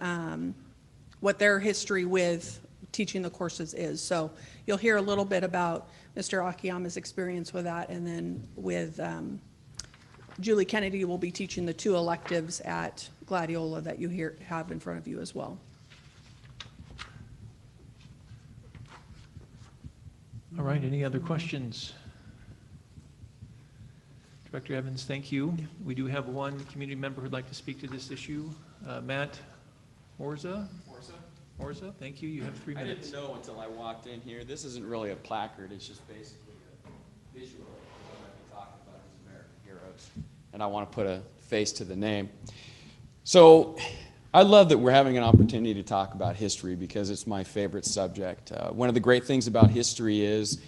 what their history with teaching the courses is. So you'll hear a little bit about Mr. Akiyama's experience with that, and then with Julie Kennedy will be teaching the 2 electives at Gladiola that you have in front of you as well. All right, any other questions? Director Evans, thank you. We do have one community member who'd like to speak to this issue. Matt Orza? Orza, thank you. You have 3 minutes. I didn't know until I walked in here. This isn't really a placard. It's just basically a visual of what I've been talking about as American heroes. And I want to put a face to the name. So I love that we're having an opportunity to talk about history because it's my favorite subject. One of the great things about history is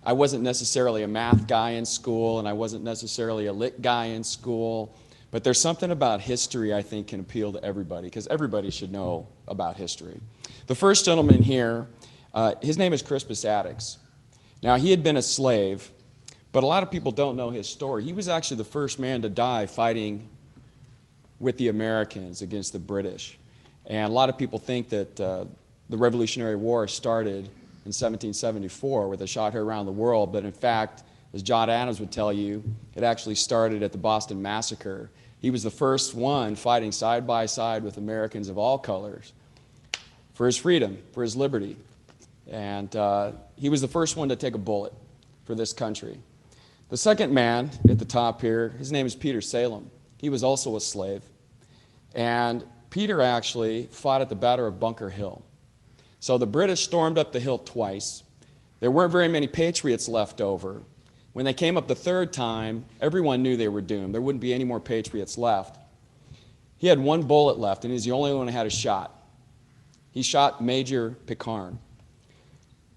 I wasn't necessarily a math guy in school, and I wasn't necessarily a lit guy in school, but there's something about history I think can appeal to everybody, because everybody should know about history. The first gentleman here, his name is Crispus Attucks. Now, he had been a slave, but a lot of people don't know his story. He was actually the first man to die fighting with the Americans against the British. And a lot of people think that the Revolutionary War started in 1774 with a shot heard around the world, but in fact, as John Adams would tell you, it actually started at the Boston Massacre. He was the first one fighting side by side with Americans of all colors for his freedom, for his liberty. And he was the first one to take a bullet for this country. The second man at the top here, his name is Peter Salem. He was also a slave. And Peter actually fought at the Battle of Bunker Hill. So the British stormed up the hill twice. There weren't very many patriots left over. When they came up the 3rd time, everyone knew they were doomed. There wouldn't be any more patriots left. He had 1 bullet left, and he's the only one who had a shot. He shot Major Picard.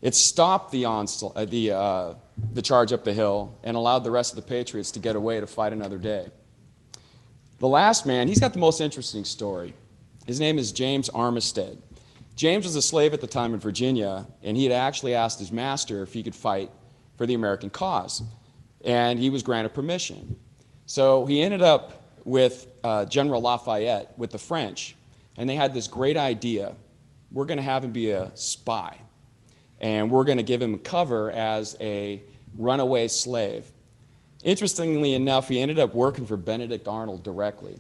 It stopped the charge up the hill and allowed the rest of the patriots to get away to fight another day. The last man, he's got the most interesting story. His name is James Armistead. James was a slave at the time in Virginia, and he had actually asked his master if he could fight for the American cause, and he was granted permission. So he ended up with General Lafayette, with the French, and they had this great idea. We're going to have him be a spy, and we're going to give him cover as a runaway slave. Interestingly enough, he ended up working for Benedict Arnold directly.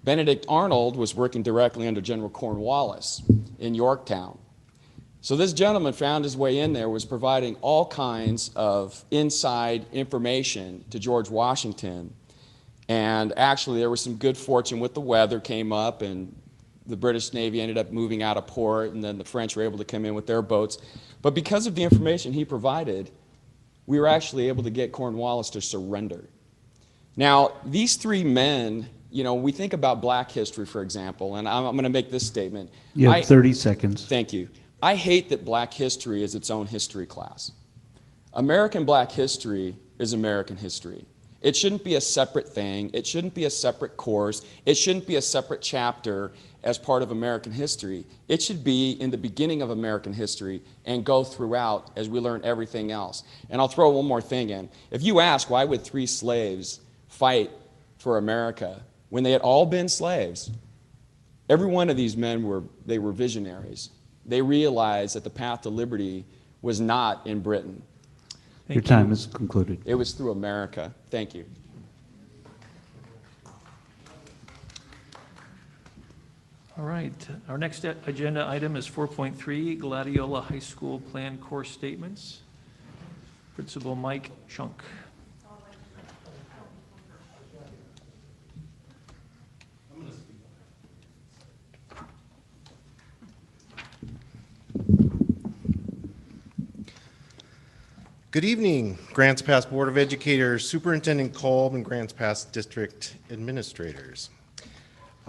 Benedict Arnold was working directly under General Cornwallis in Yorktown. So this gentleman found his way in there, was providing all kinds of inside information to George Washington. And actually there was some good fortune with the weather came up, and the British Navy ended up moving out of port, and then the French were able to come in with their boats. But because of the information he provided, we were actually able to get Cornwallis to surrender. Now, these 3 men, you know, we think about black history, for example, and I'm going to make this statement. You have 30 seconds. Thank you. I hate that black history is its own history class. American black history is American history. It shouldn't be a separate thing. It shouldn't be a separate course. It shouldn't be a separate chapter as part of American history. It should be in the beginning of American history and go throughout as we learn everything else. And I'll throw one more thing in. If you ask why would 3 slaves fight for America when they had all been slaves, every one of these men were visionaries. They realized that the path to liberty was not in Britain. Your time is concluded. It was through America. Thank you. All right, our next agenda item is 4.3, Gladiola High School Plan Course Statements. Principal Mike Shunk. Good evening, Grants Pass Board of Educators, Superintendent Kolb, and Grants Pass District Administrators.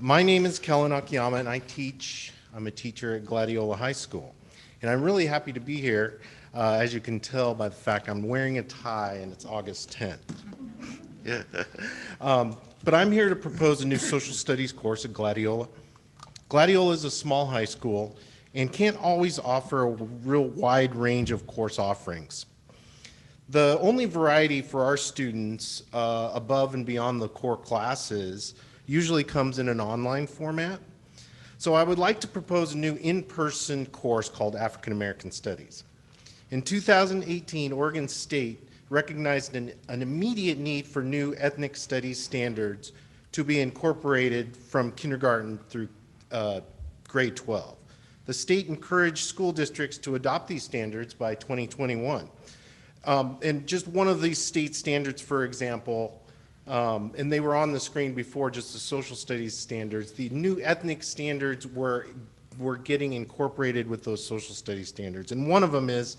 My name is Kellen Akiyama, and I'm a teacher at Gladiola High School. And I'm really happy to be here, as you can tell by the fact I'm wearing a tie and it's August 10th. But I'm here to propose a new social studies course at Gladiola. Gladiola is a small high school and can't always offer a real wide range of course offerings. The only variety for our students above and beyond the core classes usually comes in an online format. So I would like to propose a new in-person course called African American Studies. In 2018, Oregon State recognized an immediate need for new ethnic studies standards to be incorporated from kindergarten through grade 12. The state encouraged school districts to adopt these standards by 2021. And just one of these state standards, for example, and they were on the screen before, just the social studies standards, the new ethnic standards were getting incorporated with those social studies standards. And one of them is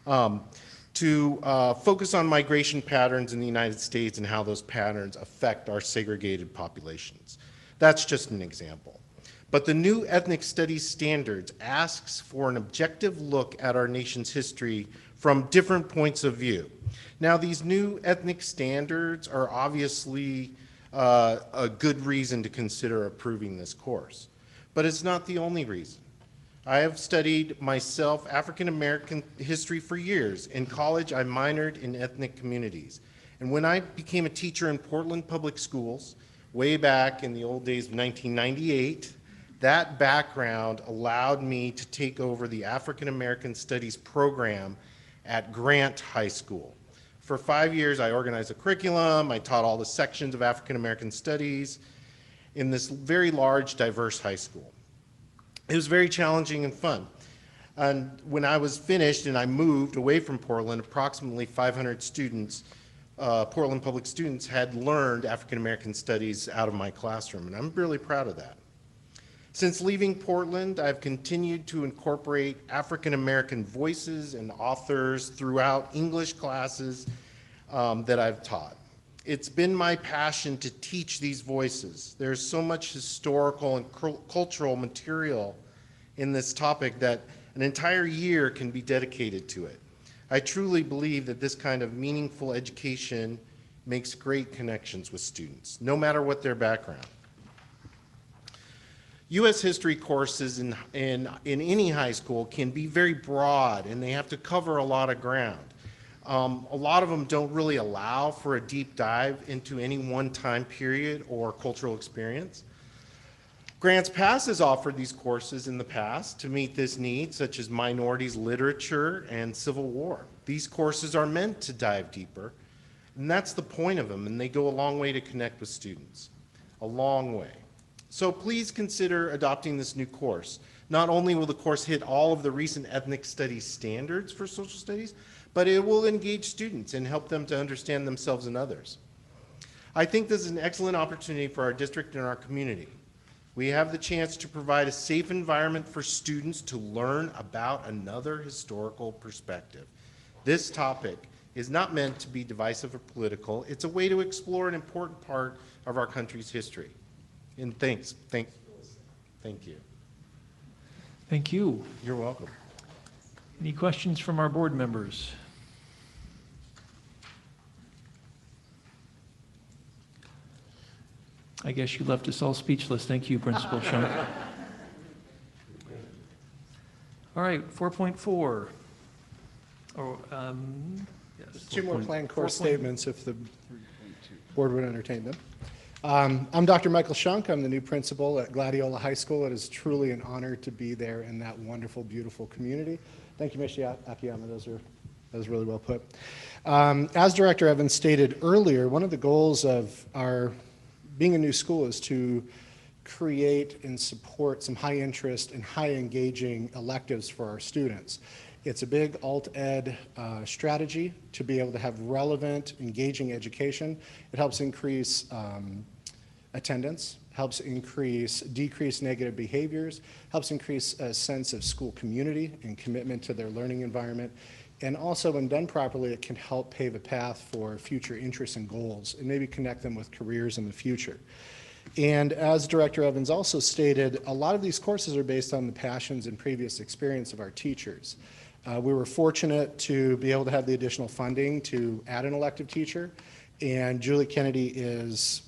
to focus on migration patterns in the United States and how those patterns affect our segregated populations. That's just an example. But the new ethnic studies standards asks for an objective look at our nation's history from different points of view. Now, these new ethnic standards are obviously a good reason to consider approving this course, but it's not the only reason. I have studied myself African American history for years. In college, I minored in ethnic communities. And when I became a teacher in Portland Public Schools, way back in the old days of 1998, that background allowed me to take over the African American Studies program at Grant High School. For 5 years, I organized a curriculum. I taught all the sections of African American Studies in this very large, diverse high school. It was very challenging and fun. And when I was finished and I moved away from Portland, approximately 500 students, Portland public students, had learned African American Studies out of my classroom, and I'm really proud of that. Since leaving Portland, I've continued to incorporate African American voices and authors throughout English classes that I've taught. It's been my passion to teach these voices. There's so much historical and cultural material in this topic that an entire year can be dedicated to it. I truly believe that this kind of meaningful education makes great connections with students, no matter what their background. U.S. history courses in any high school can be very broad, and they have to cover a lot of ground. A lot of them don't really allow for a deep dive into any one time period or cultural experience. Grants Pass has offered these courses in the past to meet this need, such as minorities literature and Civil War. These courses are meant to dive deeper, and that's the point of them, and they go a long way to connect with students. A long way. So please consider adopting this new course. Not only will the course hit all of the recent ethnic studies standards for social studies, but it will engage students and help them to understand themselves and others. I think this is an excellent opportunity for our district and our community. We have the chance to provide a safe environment for students to learn about another historical perspective. This topic is not meant to be divisive or political. It's a way to explore an important part of our country's history. And thank you. Thank you. You're welcome. Any questions from our board members? I guess you left us all speechless. Thank you, Principal Shunk. All right, 4.4. Oh, yes. Two more plan course statements if the board would entertain them. I'm Dr. Michael Shunk. I'm the new principal at Gladiola High School. It is truly an honor to be there in that wonderful, beautiful community. Thank you, Mr. Akiyama. That was really well put. As Director Evans stated earlier, one of the goals of our being a new school is to create and support some high interest and high engaging electives for our students. It's a big alt-ed strategy to be able to have relevant, engaging education. It helps increase attendance, helps decrease negative behaviors, helps increase a sense of school community and commitment to their learning environment. And also, when done properly, it can help pave a path for future interests and goals and maybe connect them with careers in the future. And as Director Evans also stated, a lot of these courses are based on the passions and previous experience of our teachers. We were fortunate to be able to have the additional funding to add an elective teacher. And Julie Kennedy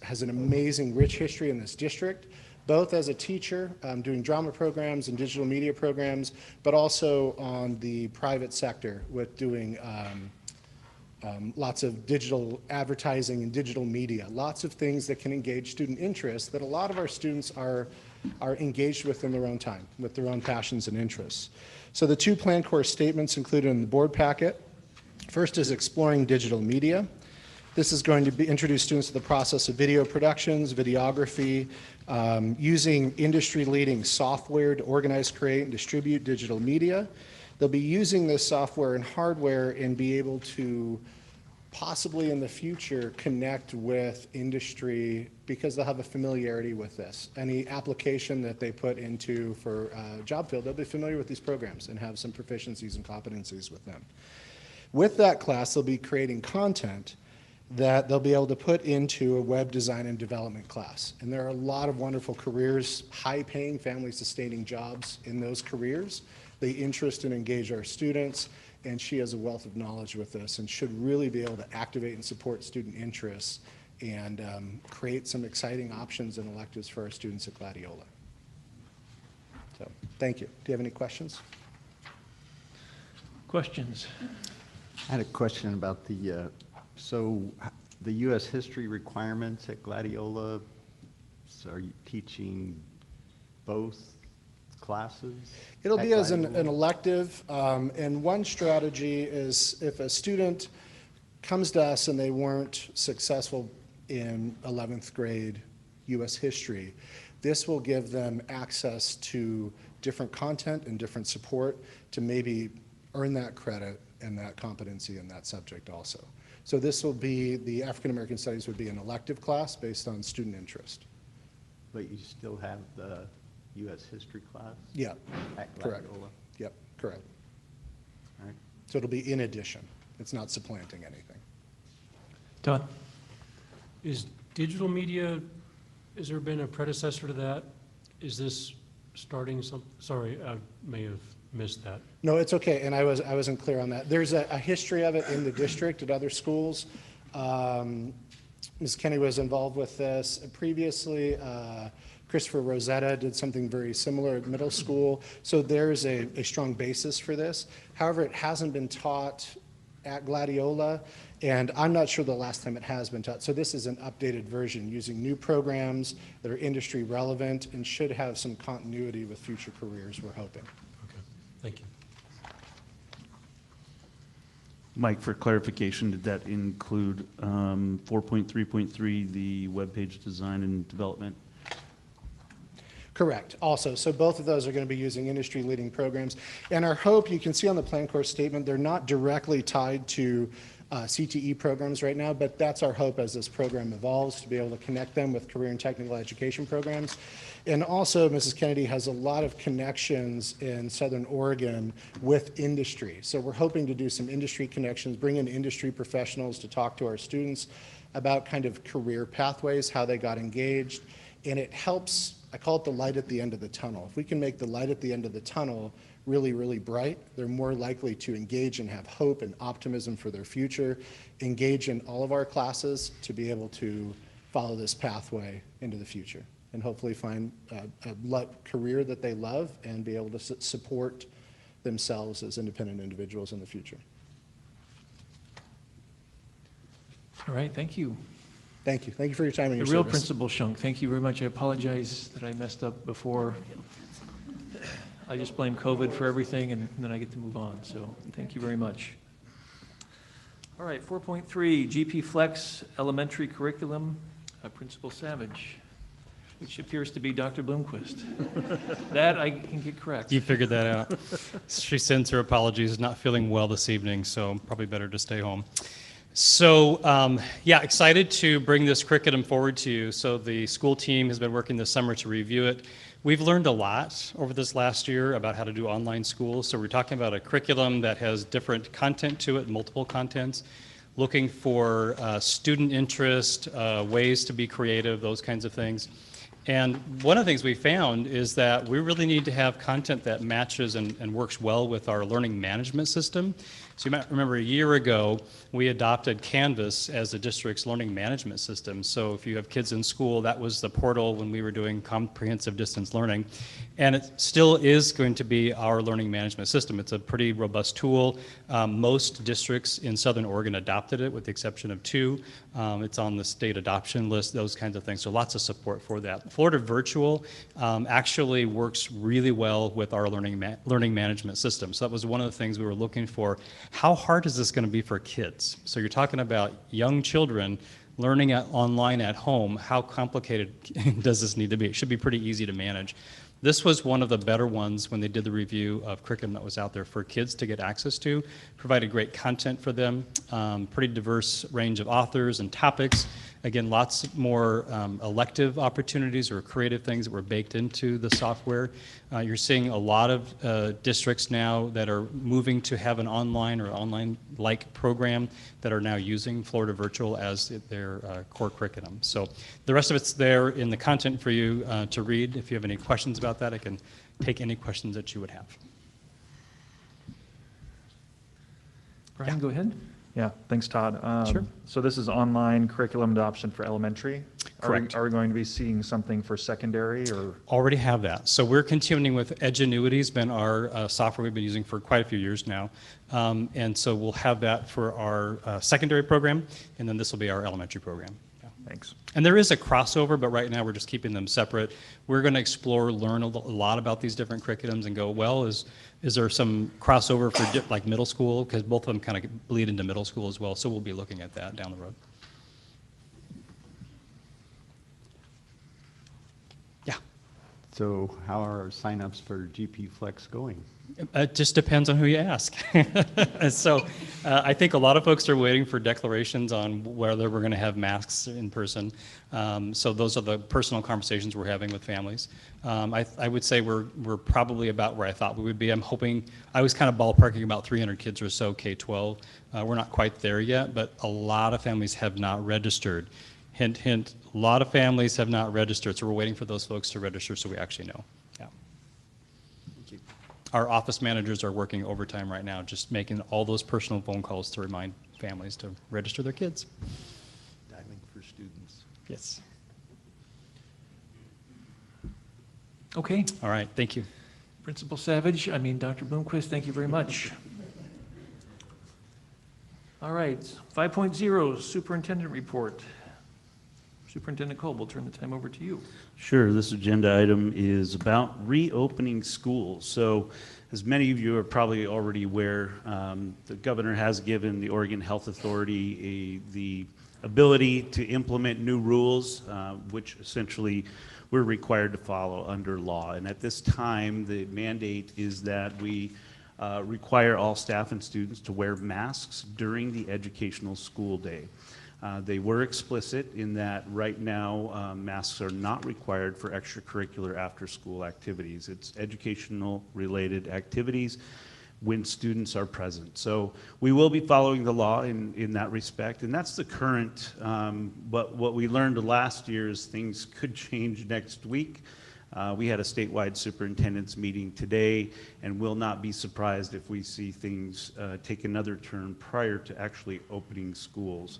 has an amazing, rich history in this district, both as a teacher, doing drama programs and digital media programs, but also on the private sector with doing lots of digital advertising and digital media, lots of things that can engage student interest that a lot of our students are engaged with in their own time, with their own passions and interests. So the two plan course statements included in the board packet. First is exploring digital media. This is going to introduce students to the process of video productions, videography, using industry-leading software to organize, create, and distribute digital media. They'll be using this software and hardware and be able to possibly in the future connect with industry because they'll have a familiarity with this. Any application that they put into for job field, they'll be familiar with these programs and have some proficiencies and competencies with them. With that class, they'll be creating content that they'll be able to put into a web design and development class. And there are a lot of wonderful careers, high-paying, family-sustaining jobs in those careers. They interest and engage our students, and she has a wealth of knowledge with this and should really be able to activate and support student interests and create some exciting options and electives for our students at Gladiola. So, thank you. Do you have any questions? Questions? I had a question about the the U.S. history requirements at Gladiola. So are you teaching both classes? It'll be as an elective, and one strategy is if a student comes to us and they weren't successful in 11th grade U.S. history, this will give them access to different content and different support to maybe earn that credit and that competency in that subject also. So this will be, the African American Studies would be an elective class based on student interest. But you still have the U.S. history class? Yeah, at correct. Gladiola? Yep, correct. All right. So it'll be in addition. It's not supplanting anything. Todd? Is digital media, has there been a predecessor to that? Is this starting some, sorry, I may have missed that. No, it's okay, and I wasn't clear on that. There's a history of it in the district at other schools. Ms. Kenny was involved with this previously. Christopher Rosetta did something very similar at middle school. So there's a strong basis for this. However, it hasn't been taught at Gladiola, and I'm not sure the last time it has been taught. So this is an updated version using new programs that are industry relevant and should have some continuity with future careers, we're hoping. Okay, thank you. Mike, for clarification, did that include 4.3.3, the webpage design and development? Correct, also. So both of those are going to be using industry-leading programs. And our hope, you can see on the plan course statement, they're not directly tied to CTE programs right now, but that's our hope as this program evolves, to be able to connect them with career and technical education programs. And also, Mrs. Kennedy has a lot of connections in Southern Oregon with industry. So we're hoping to do some industry connections, bring in industry professionals to talk to our students about kind of career pathways, how they got engaged. And it helps, I call it the light at the end of the tunnel. If we can make the light at the end of the tunnel really, really bright, they're more likely to engage and have hope and optimism for their future, engage in all of our classes to be able to follow this pathway into the future, and hopefully find a career that they love and be able to support themselves as independent individuals in the future. All right, thank you. Thank you. Thank you for your time and your The real service. Principal Shunk, thank you very much. I apologize that I messed up before. I just blame COVID for everything, and then I get to move on, so thank you very much. All right, 4.3, GP Flex Elementary Curriculum, Principal Savage. which appears to be Dr. Bloomquist. That I can get correct. You figured that out. She sends her apologies, not feeling well this evening, so probably better to stay home. So, yeah, excited to bring this curriculum forward to you. So the school team has been working this summer to review it. We've learned a lot over this last year about how to do online school. So we're talking about a curriculum that has different content to it, multiple contents, looking for student interest, ways to be creative, those kinds of things. And one of the things we found is that we really need to have content that matches and works well with our learning management system. So you might remember a year ago, we adopted Canvas as the district's learning management system. So if you have kids in school, that was the portal when we were doing comprehensive distance learning. And it still is going to be our learning management system. It's a pretty robust tool. Most districts in Southern Oregon adopted it, with the exception of 2. It's on the state adoption list, those kinds of things. So lots of support for that. Florida Virtual actually works really well with our learning management system. So that was one of the things we were looking for. How hard is this going to be for kids? So you're talking about young children learning online at home. How complicated does this need to be? It should be pretty easy to manage. This was one of the better ones when they did the review of curriculum that was out there for kids to get access to. Provided great content for them, pretty diverse range of authors and topics. Again, lots more elective opportunities or creative things that were baked into the software. You're seeing a lot of districts now that are moving to have an online or online-like program that are now using Florida Virtual as their core curriculum. So the rest of it's there in the content for you to read. If you have any questions about that, I can take any questions that you would have. Brian, go ahead. Yeah, thanks, Todd. Sure. So this is online curriculum adoption for elementary? Correct. Are we going to be seeing something for secondary, or? Already have that. So we're continuing with Edgenuity, has been our software we've been using for quite a few years now. And so we'll have that for our secondary program, and then this will be our elementary program. Yeah. Thanks. And there is a crossover, but right now we're just keeping them separate. We're going to explore, learn a lot about these different curriculums and go, well, is there some crossover for like middle school? Because both of them kind of bleed into middle school as well. So we'll be looking at that down the road. Yeah. So how are our signups for GP Flex going? It just depends on who you ask. So I think a lot of folks are waiting for declarations on whether we're going to have masks in person. So those are the personal conversations we're having with families. I would say we're probably about where I thought we would be. I'm hoping, I was kind of ballparking about 300 kids or so K-12. We're not quite there yet, but a lot of families have not registered. Hint, hint, a lot of families have not registered, so we're waiting for those folks to register so we actually know. Yeah. Our office managers are working overtime right now, just making all those personal phone calls to remind families to register their kids. Dialing for students. Yes. Okay. All right, thank you. Principal Savage, Dr. Bloomquist, thank you very much. All right, 5.0, Superintendent Report. Superintendent Kolb, we'll turn the time over to you. Sure. This agenda item is about reopening schools. So as many of you are probably already aware, the governor has given the Oregon Health Authority the ability to implement new rules, which essentially we're required to follow under law. And at this time, the mandate is that we require all staff and students to wear masks during the educational school day. They were explicit in that right now masks are not required for extracurricular after-school activities. It's educational related activities when students are present. So we will be following the law in that respect, and that's the current, but what we learned last year is things could change next week. We had a statewide superintendent's meeting today, and will not be surprised if we see things take another turn prior to actually opening schools.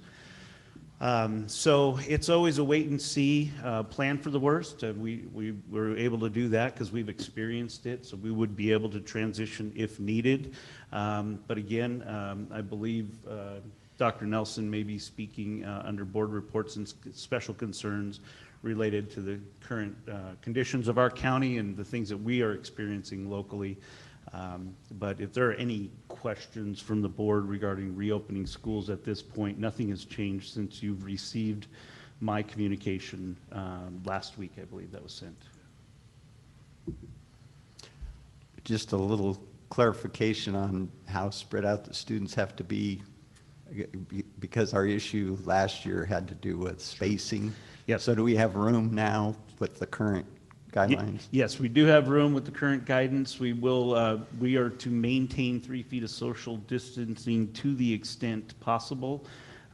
So it's always a wait and see, plan for the worst. We were able to do that because we've experienced it, so we would be able to transition if needed. But again, I believe Dr. Nelson may be speaking under board reports and special concerns related to the current conditions of our county and the things that we are experiencing locally. But if there are any questions from the board regarding reopening schools at this point, nothing has changed since you've received my communication last week, I believe that was sent. Just a little clarification on how spread out the students have to be, because our issue last year had to do with spacing. Yes. So do we have room now with the current guidelines? Yes, we do have room with the current guidance. We are to maintain 3 feet of social distancing to the extent possible.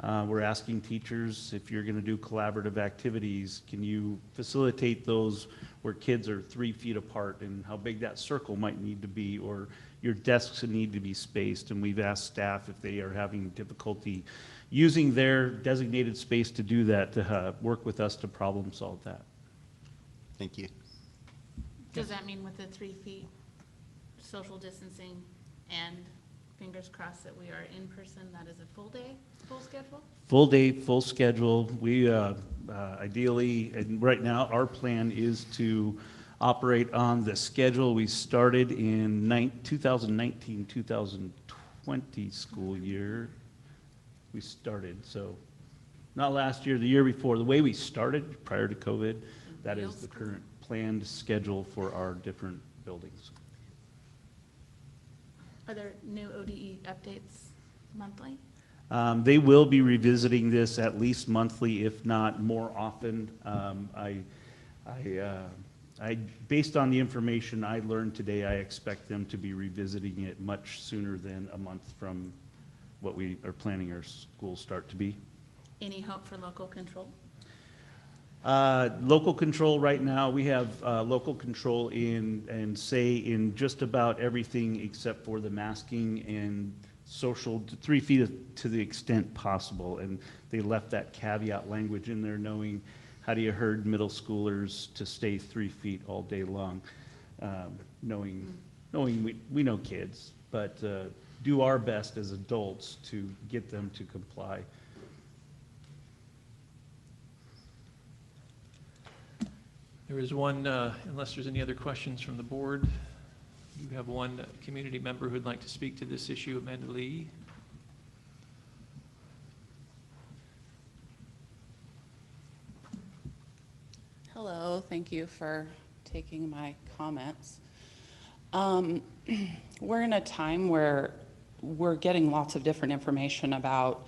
We're asking teachers, if you're going to do collaborative activities, can you facilitate those where kids are 3 feet apart, and how big that circle might need to be, or your desks need to be spaced. And we've asked staff if they are having difficulty using their designated space to do that, to work with us to problem solve that. Thank you. Does that mean with the 3 feet social distancing and fingers crossed that we are in person, that is a full day, full schedule? Full day, full schedule. We ideally, and right now, our plan is to operate on the schedule we started in 2019-2020 school year. We started, so not last year, the year before. The way we started prior to COVID, that is the current planned schedule for our different buildings. Are there new ODE updates monthly? They will be revisiting this at least monthly, if not more often. Based on the information I learned today, I expect them to be revisiting it much sooner than a month from what we are planning our school start to be. Any hope for local control? Local control right now, we have local control in just about everything except for the masking and social 3 feet to the extent possible. And they left that caveat language in there, knowing how do you herd middle schoolers to stay 3 feet all day long, knowing we know kids, but do our best as adults to get them to comply. There is one, unless there's any other questions from the board, you have one community member who'd like to speak to this issue, Amanda Lee. Hello, thank you for taking my comments. We're in a time where we're getting lots of different information about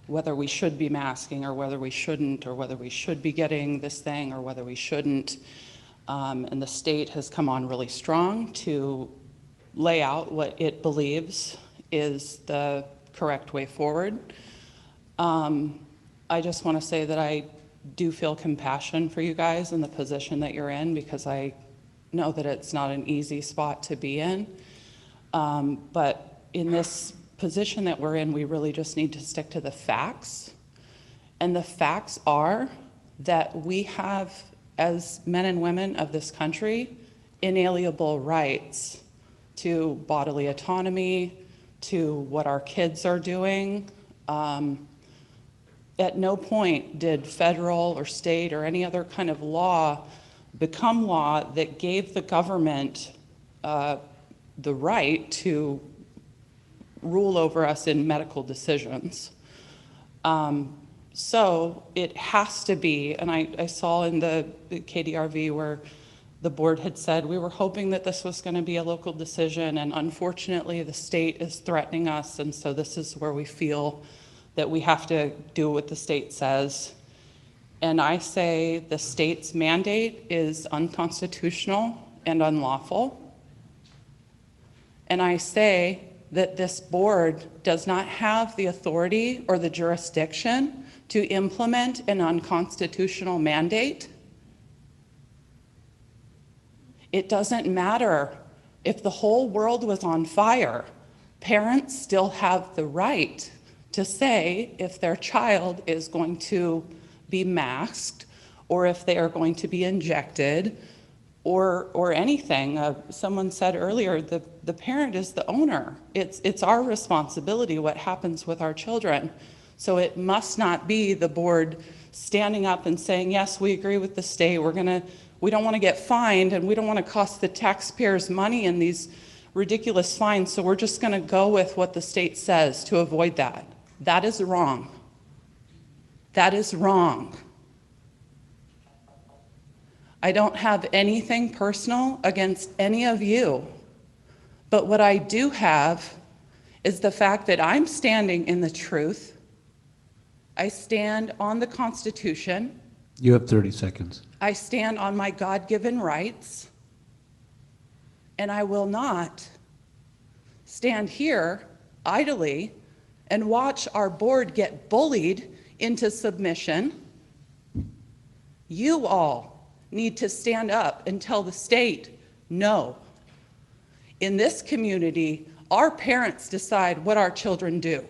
whether we should be masking or whether we shouldn't, or whether we should be getting this thing or whether we shouldn't. And the state has come on really strong to lay out what it believes is the correct way forward. I just want to say that I do feel compassion for you guys in the position that you're in, because I know that it's not an easy spot to be in. But in this position that we're in, we really just need to stick to the facts. And the facts are that we have, as men and women of this country, inalienable rights to bodily autonomy, to what our kids are doing. At no point did federal or state or any other kind of law become law that gave the government the right to rule over us in medical decisions. So it has to be, and I saw in the KDRV where the board had said we were hoping that this was going to be a local decision, and unfortunately the state is threatening us, and so this is where we feel that we have to do what the state says. And I say the state's mandate is unconstitutional and unlawful. And I say that this board does not have the authority or the jurisdiction to implement an unconstitutional mandate. It doesn't matter if the whole world was on fire, parents still have the right to say if their child is going to be masked or if they are going to be injected or anything. Someone said earlier the parent is the owner. It's our responsibility what happens with our children. So it must not be the board standing up and saying, yes, we agree with the state. We don't want to get fined, and we don't want to cost the taxpayers money in these ridiculous fines, so we're just going to go with what the state says to avoid that. That is wrong. That is wrong. I don't have anything personal against any of you. But what I do have is the fact that I'm standing in the truth. I stand on the Constitution. You have 30 seconds. I stand on my God-given rights. And I will not stand here idly and watch our board get bullied into submission. You all need to stand up and tell the state no. In this community, our parents decide what our children do.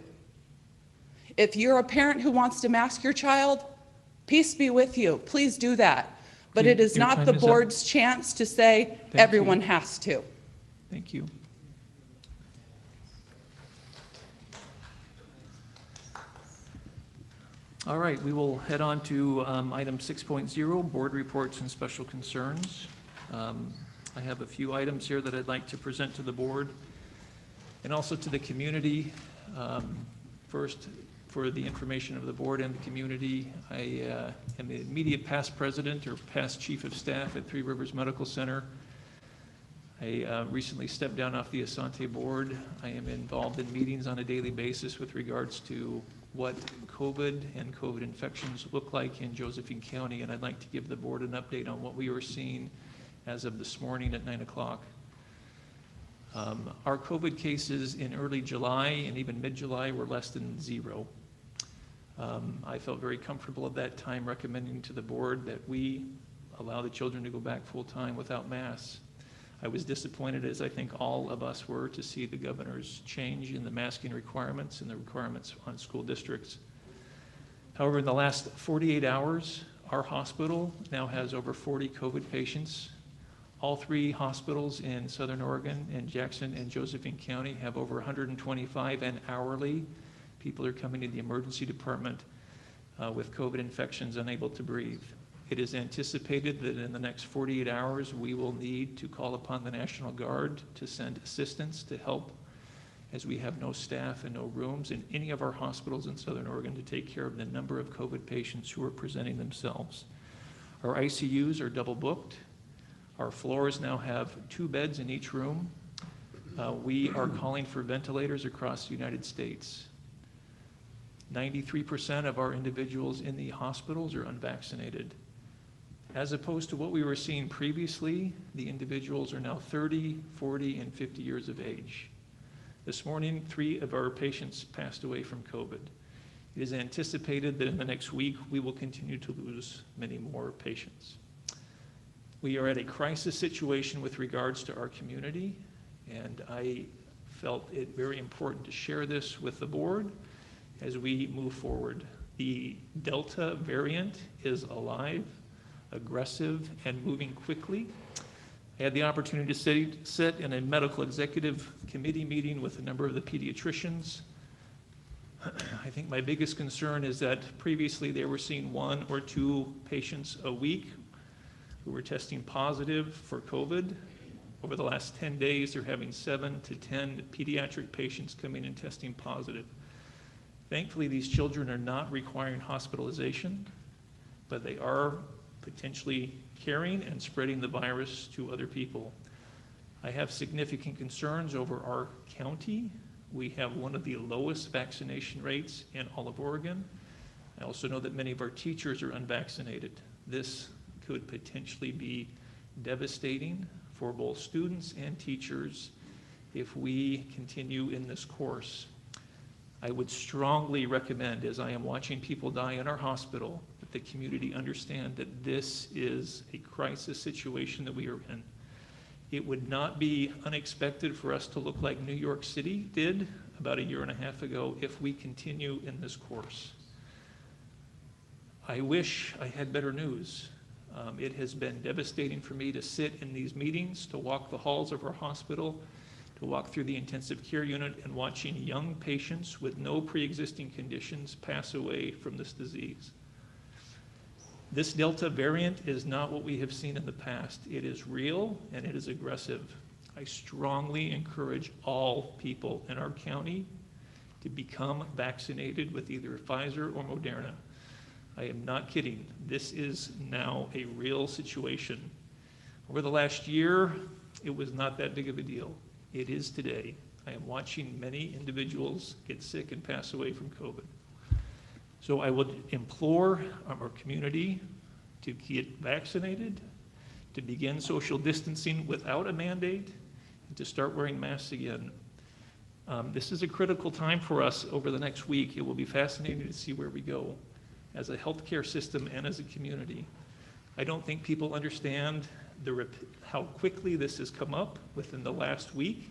If you're a parent who wants to mask your child, peace be with you. Please do that. But it is not the board's chance to say everyone has to. Thank you. All right, we will head on to item 6.0, board reports and special concerns. I have a few items here that I'd like to present to the board and also to the community. First, for the information of the board and the community, I am the immediate past president or past chief of staff at Three Rivers Medical Center. I recently stepped down off the Asante board. I am involved in meetings on a daily basis with regards to what COVID and COVID infections look like in Josephine County, and I'd like to give the board an update on what we were seeing as of this morning at 9 o'clock. Our COVID cases in early July and even mid-July were less than 0. I felt very comfortable at that time recommending to the board that we allow the children to go back full-time without masks. I was disappointed, as I think all of us were, to see the governor's change in the masking requirements and the requirements on school districts. However, in the last 48 hours, our hospital now has over 40 COVID patients. All 3 hospitals in Southern Oregon and Jackson and Josephine County have over 125, and hourly people are coming to the emergency department with COVID infections, unable to breathe. It is anticipated that in the next 48 hours, we will need to call upon the National Guard to send assistance to help, as we have no staff and no rooms in any of our hospitals in Southern Oregon to take care of the number of COVID patients who are presenting themselves. Our ICUs are double booked. Our floors now have 2 beds in each room. We are calling for ventilators across the United States. 93% of our individuals in the hospitals are unvaccinated. As opposed to what we were seeing previously, the individuals are now 30, 40, and 50 years of age. This morning, 3 of our patients passed away from COVID. It is anticipated that in the next week, we will continue to lose many more patients. We are at a crisis situation with regards to our community, and I felt it very important to share this with the board as we move forward. The Delta variant is alive, aggressive, and moving quickly. I had the opportunity to sit in a medical executive committee meeting with a number of the pediatricians. I think my biggest concern is that previously they were seeing 1 or 2 patients a week who were testing positive for COVID. Over the last 10 days, they're having 7 to 10 pediatric patients coming and testing positive. Thankfully, these children are not requiring hospitalization, but they are potentially carrying and spreading the virus to other people. I have significant concerns over our county. We have one of the lowest vaccination rates in all of Oregon. I also know that many of our teachers are unvaccinated. This could potentially be devastating for both students and teachers if we continue in this course. I would strongly recommend, as I am watching people die in our hospital, that the community understand that this is a crisis situation that we are in. It would not be unexpected for us to look like New York City did about 1.5 years ago if we continue in this course. I wish I had better news. It has been devastating for me to sit in these meetings, to walk the halls of our hospital, to walk through the intensive care unit and watching young patients with no pre-existing conditions pass away from this disease. This Delta variant is not what we have seen in the past. It is real and it is aggressive. I strongly encourage all people in our county to become vaccinated with either Pfizer or Moderna. I am not kidding. This is now a real situation. Over the last year, it was not that big of a deal. It is today. I am watching many individuals get sick and pass away from COVID. So I would implore our community to get vaccinated, to begin social distancing without a mandate, and to start wearing masks again. This is a critical time for us over the next week. It will be fascinating to see where we go as a healthcare system and as a community. I don't think people understand how quickly this has come up within the last week,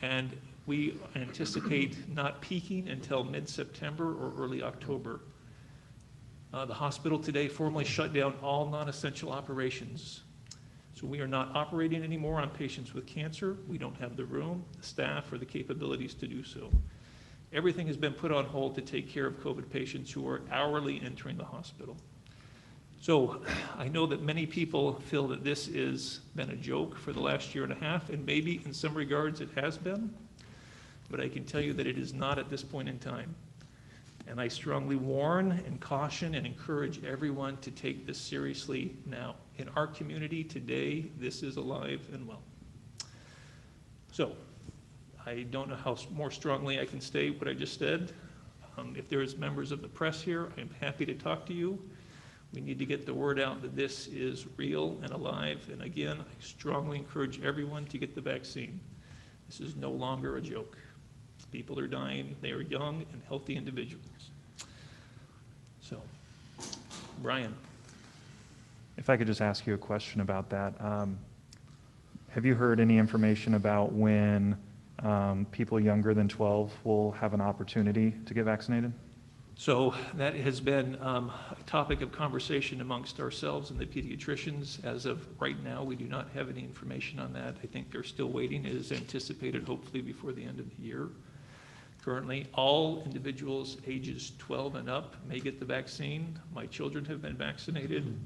and we anticipate not peaking until mid-September or early October. The hospital today formally shut down all non-essential operations. So we are not operating anymore on patients with cancer. We don't have the room, the staff, or the capabilities to do so. Everything has been put on hold to take care of COVID patients who are hourly entering the hospital. So I know that many people feel that this has been a joke for the last year and a half, and maybe in some regards it has been, but I can tell you that it is not at this point in time. And I strongly warn and caution and encourage everyone to take this seriously now. In our community today, this is alive and well. So I don't know how more strongly I can state what I just said. If there's members of the press here, I'm happy to talk to you. We need to get the word out that this is real and alive. And again, I strongly encourage everyone to get the vaccine. This is no longer a joke. People are dying. They are young and healthy individuals. So, Brian. If I could just ask you a question about that. Have you heard any information about when people younger than 12 will have an opportunity to get vaccinated? So that has been a topic of conversation amongst ourselves and the pediatricians. As of right now, we do not have any information on that. I think they're still waiting. It is anticipated hopefully before the end of the year. Currently, all individuals ages 12 and up may get the vaccine. My children have been vaccinated.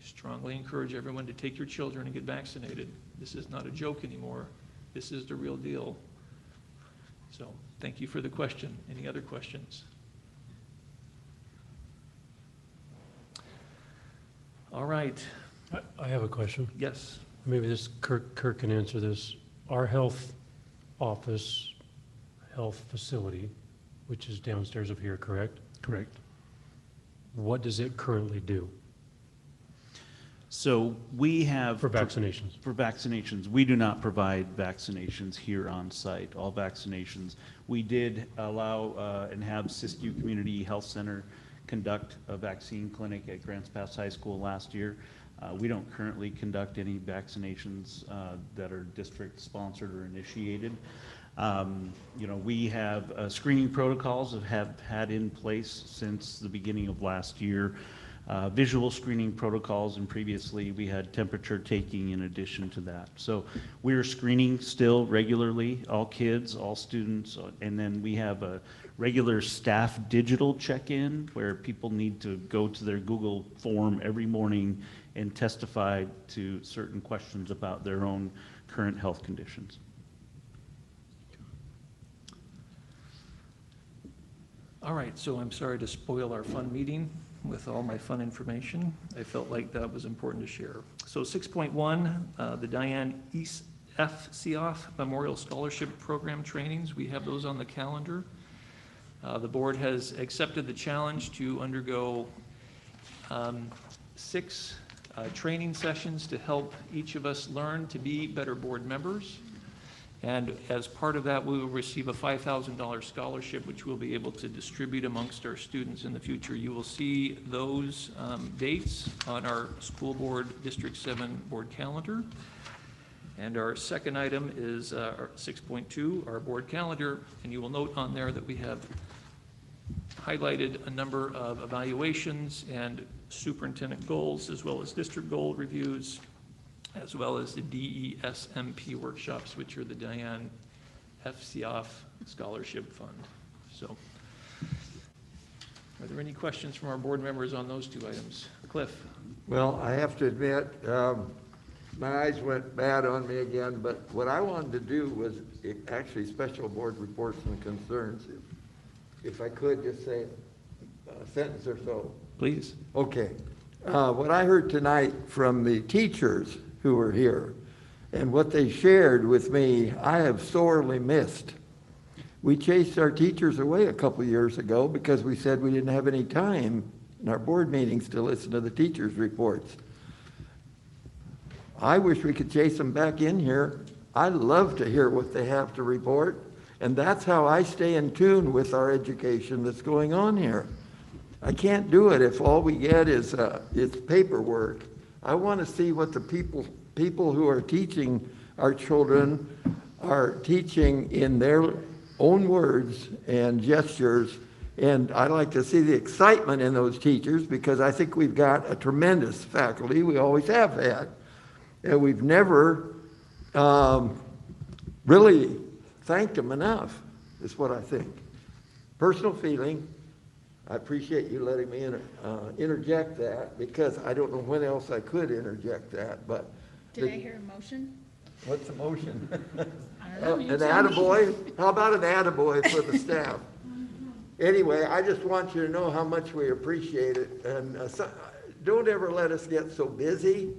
Strongly encourage everyone to take your children and get vaccinated. This is not a joke anymore. This is the real deal. So thank you for the question. Any other questions? All right. I have a question. Yes. Maybe this Kirk can answer this. Our health office, health facility, which is downstairs of here, correct? Correct. What does it currently do? So we have... For vaccinations. For vaccinations. We do not provide vaccinations here on site, all vaccinations. We did allow and have Siskiyou Community Health Center conduct a vaccine clinic at Grants Pass High School last year. We don't currently conduct any vaccinations that are district sponsored or initiated. You know, we have screening protocols that have had in place since the beginning of last year. Visual screening protocols, and previously we had temperature taking in addition to that. So we're screening still regularly, all kids, all students, and then we have a regular staff digital check-in where people need to go to their Google form every morning and testify to certain questions about their own current health conditions. All right, so I'm sorry to spoil our fun meeting with all my fun information. I felt like that was important to share. So 6.1, the Diane F. Seoff Memorial Scholarship Program trainings, we have those on the calendar. The board has accepted the challenge to undergo 6 training sessions to help each of us learn to be better board members. And as part of that, we will receive a $5,000 scholarship, which we'll be able to distribute amongst our students in the future. You will see those dates on our school board District 7 board calendar. And our second item is our 6.2, our board calendar. And you will note on there that we have highlighted a number of evaluations and superintendent goals, as well as district goal reviews, as well as the DESMP workshops, which are the Diane F. Seoff Scholarship Fund. So, are there any questions from our board members on those 2 items? Cliff? Well, I have to admit, my eyes went bad on me again, but what I wanted to do was actually special board reports and concerns. If I could just say a sentence or so. Please. Okay. What I heard tonight from the teachers who were here and what they shared with me, I have sorely missed. We chased our teachers away a couple years ago because we said we didn't have any time in our board meetings to listen to the teachers' reports. I wish we could chase them back in here. I love to hear what they have to report, and that's how I stay in tune with our education that's going on here. I can't do it if all we get is paperwork. I want to see what the people who are teaching our children are teaching in their own words and gestures, and I like to see the excitement in those teachers because I think we've got a tremendous faculty. We always have had, and we've never really thanked them enough, is what I think. Personal feeling. I appreciate you letting me interject that because I don't know when else I could interject that, but. Did I hear a motion? What's the motion? I don't know, you An tell me. attaboy? How about an attaboy for the staff? Anyway, I just want you to know how much we appreciate it, and don't ever let us get so busy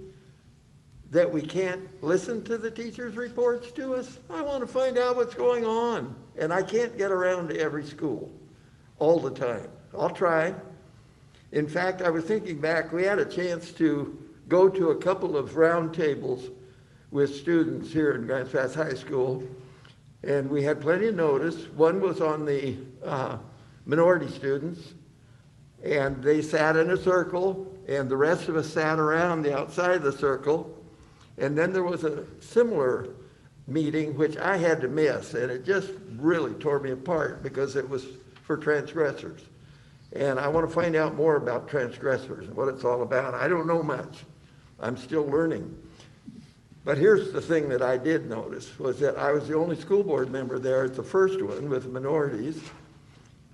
that we can't listen to the teachers' reports to us. I want to find out what's going on, and I can't get around to every school all the time. I'll try. In fact, I was thinking back, we had a chance to go to a couple of roundtables with students here in Grants Pass High School, and we had plenty of notice. One was on the minority students, and they sat in a circle, and the rest of us sat around the outside of the circle. And then there was a similar meeting which I had to miss, and it just really tore me apart because it was for transgressors. And I want to find out more about transgressors and what it's all about. I don't know much. I'm still learning. But here's the thing that I did notice was that I was the only school board member there at the first one with minorities,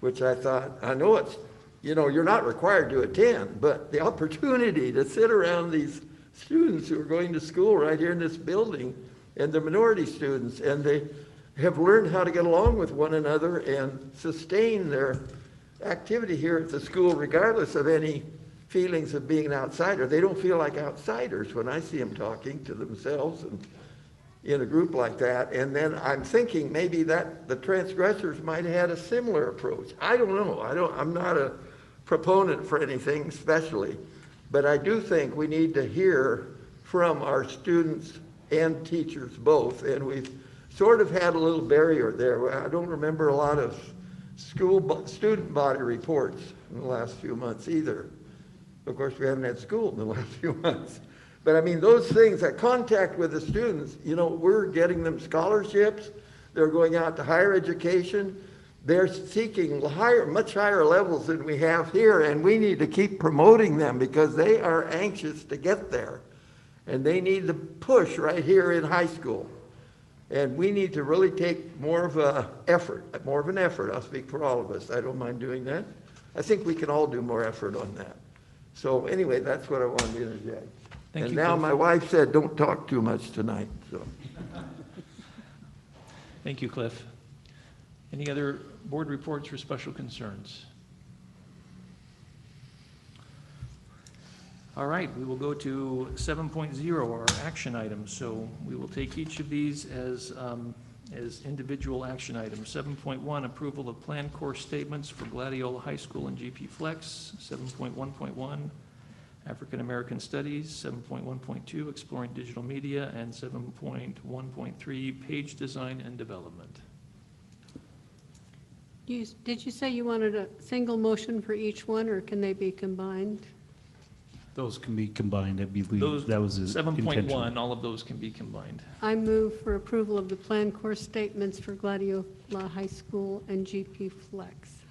which I thought, I know it's, you know, you're not required to attend, but the opportunity to sit around these students who are going to school right here in this building, and the minority students, and they have learned how to get along with one another and sustain their activity here at the school regardless of any feelings of being an outsider. They don't feel like outsiders when I see them talking to themselves and in a group like that. And then I'm thinking maybe that the transgressors might have had a similar approach. I don't know. I'm not a proponent for anything especially, but I do think we need to hear from our students and teachers both. And we've sort of had a little barrier there. I don't remember a lot of student body reports in the last few months either. Of course, we haven't had school in the last few months. But I mean, those things, that contact with the students, you know, we're getting them scholarships. They're going out to higher education. They're seeking much higher levels than we have here, and we need to keep promoting them because they are anxious to get there. And they need the push right here in high school. And we need to really take more of an effort. I'll speak for all of us. I don't mind doing that. I think we can all do more effort on that. So anyway, that's what I wanted to interject. Thank and you, now Cliff. my wife said, don't talk too much tonight. So. Thank you, Cliff. Any other board reports or special concerns? All right, we will go to 7.0, our action items. So we will take each of these as individual action items. 7.1, approval of planned course statements for Gladiola High School and GP Flex. 7.1.1, African American Studies. 7.1.2, exploring digital media. And 7.1.3, page design and development. Did you say you wanted a single motion for each one, or can they be combined? Those can be combined, I believe. Those, That was his 7.1, intention. all of those can be combined. I move for approval of the planned course statements for Gladiola High School and GP Flex.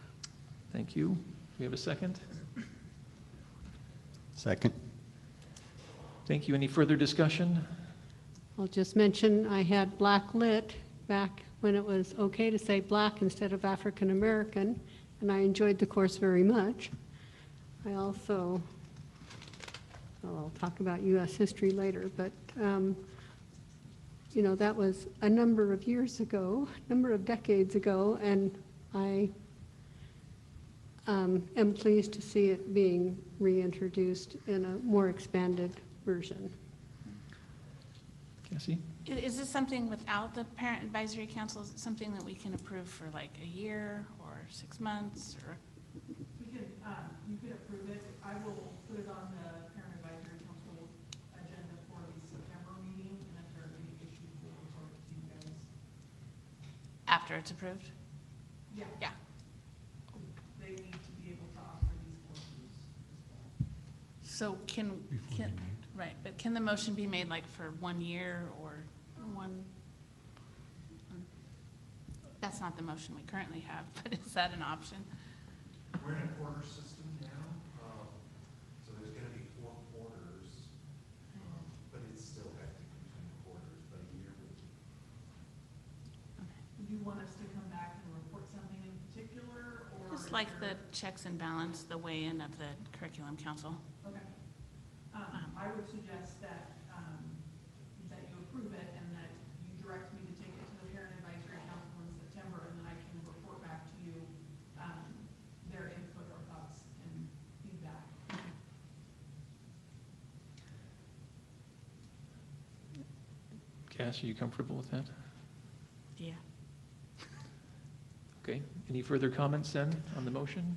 Thank you. We have a second? Second. Thank you. Any further discussion? I'll just mention I had black lit back when it was okay to say black instead of African American, and I enjoyed the course very much. I also, well, I'll talk about U.S. history later, but you know, that was a number of years ago, a number of decades ago, and I am pleased to see it being reintroduced in a more expanded version. Cassie? Is this something without the Parent Advisory Council? Is it something that we can approve for like a year or 6 months or? You can approve it. I will put it on the Parent Advisory Council agenda for the September meeting, and if there are any issues, we'll report to you guys. After it's approved? Yeah. Yeah. They need to be able to offer these courses as well. So right, but can the motion be made like for 1 year or one? That's not the motion we currently have, but is that an option? We're in a quarter system now, so there's going to be 4 quarters, but it's still hectic between the quarters, but a year would be. Do you want us to come back and report something in particular, or? Just like the checks and balance, the weigh-in of the curriculum council. Okay. I would suggest that, that you approve it and that you direct me to take it to the Parent Advisory Council in September, and then I can report back to you, their input or thoughts and feedback. Cass, are you comfortable with that? Yeah. Okay, any further comments then on the motion?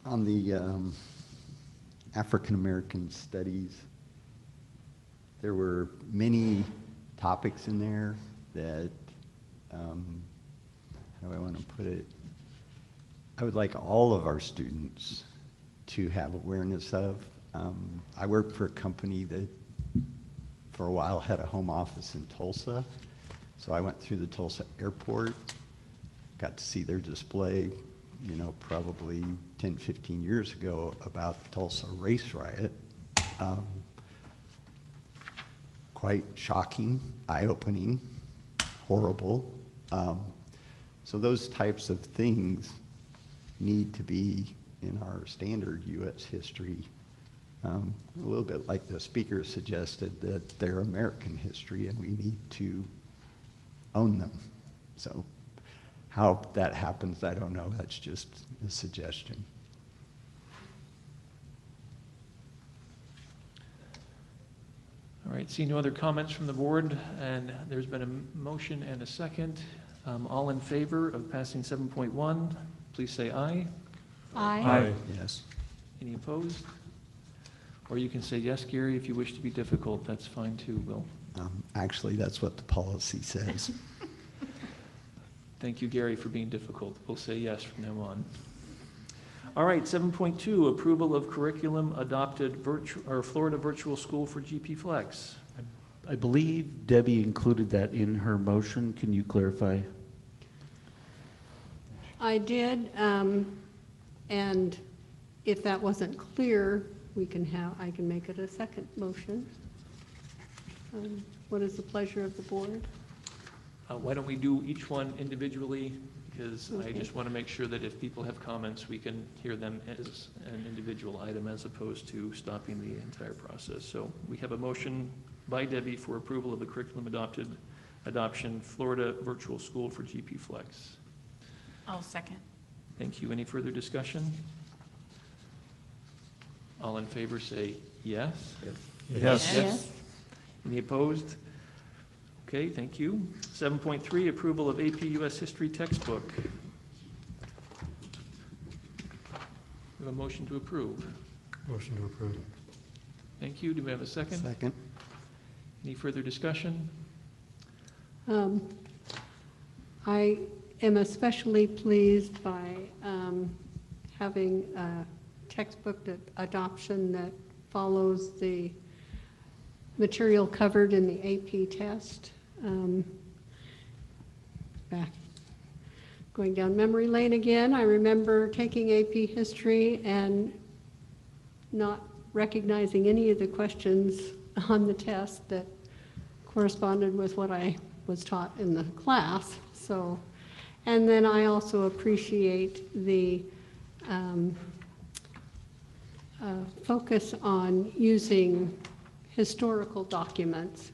On the African American studies, there were many topics in there that, how do I want to put it? I would like all of our students to have awareness of. I worked for a company that for a while had a home office in Tulsa. So I went through the Tulsa airport, got to see their display, you know, probably 10, 15 years ago about the Tulsa race riot. Quite shocking, eye-opening, horrible. So those types of things need to be in our standard U.S. history. A little bit like the speaker suggested, that they're American history and we need to own them. So how that happens, I don't know. That's just a suggestion. All right, see no other comments from the board, and there's been a motion and a second. All in favor of passing 7.1, please say aye. Aye. Yes. Any opposed? Or you can say yes, Gary, if you wish to be difficult. That's fine too, Will. Actually, that's what the policy says. Thank you, Gary, for being difficult. We'll say yes from now on. All right, 7.2, approval of curriculum adopted Florida Virtual School for GP Flex. I believe Debbie included that in her motion. Can you clarify? I did, and if that wasn't clear, I can make it a second motion. What is the pleasure of the board? Why don't we do each one individually? Because I Okay. just want to make sure that if people have comments, we can hear them as an individual item as opposed to stopping the entire process. So we have a motion by Debbie for approval of the curriculum adoption Florida Virtual School for GP Flex. I'll second. Thank you. Any further discussion? All in favor say yes. Yes. Yes. Any opposed? Okay, thank you. 7.3, approval of AP US History textbook. We have a motion to approve. Motion to approve. Thank you. Do we have a second? Second. Any further discussion? I am especially pleased by having a textbook adoption that follows the material covered in the AP test. Going down memory lane again, I remember taking AP history and not recognizing any of the questions on the test that corresponded with what I was taught in the class. So, and then I also appreciate the focus on using historical documents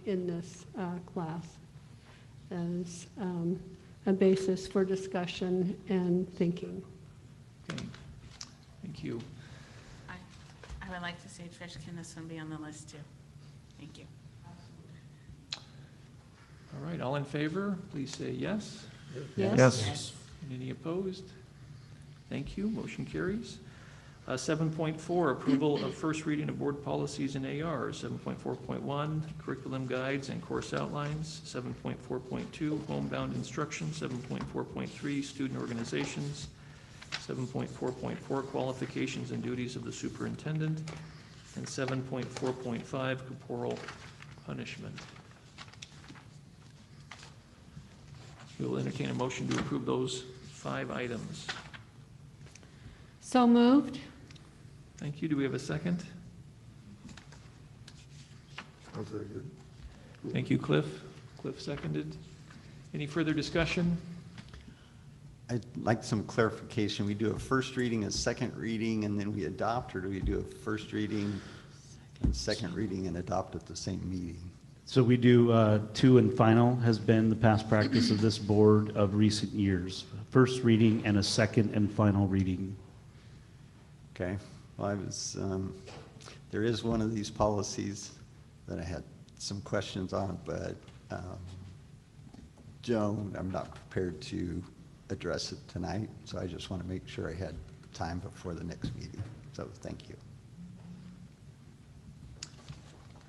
in this class as a basis for discussion and thinking. Thank you. I would like to say, Trish, can this one be on the list too? Thank you. All right, all in favor, please say yes. Yes. Yes. And any opposed? Thank you, motion carries. 7.4, approval of first reading of board policies and ARs. 7.4.1, curriculum guides and course outlines. 7.4.2, homebound instruction. 7.4.3, student organizations. 7.4.4, qualifications and duties of the superintendent. And 7.4.5, corporal punishment. We will entertain a motion to approve those 5 items. So moved. Thank you. Do we have a second? Thank you, Cliff. Cliff seconded. Any further discussion? I'd like some clarification. We do a first reading, a second reading, and then we adopt, or do we do a first reading and second reading and adopt at the same meeting? So we do 2 and final has been the past practice of this board of recent years. First reading and a second and final reading. Okay, well, there is one of these policies that I had some questions on, but Joan, I'm not prepared to address it tonight, so I just want to make sure I had time before the next meeting. So thank you.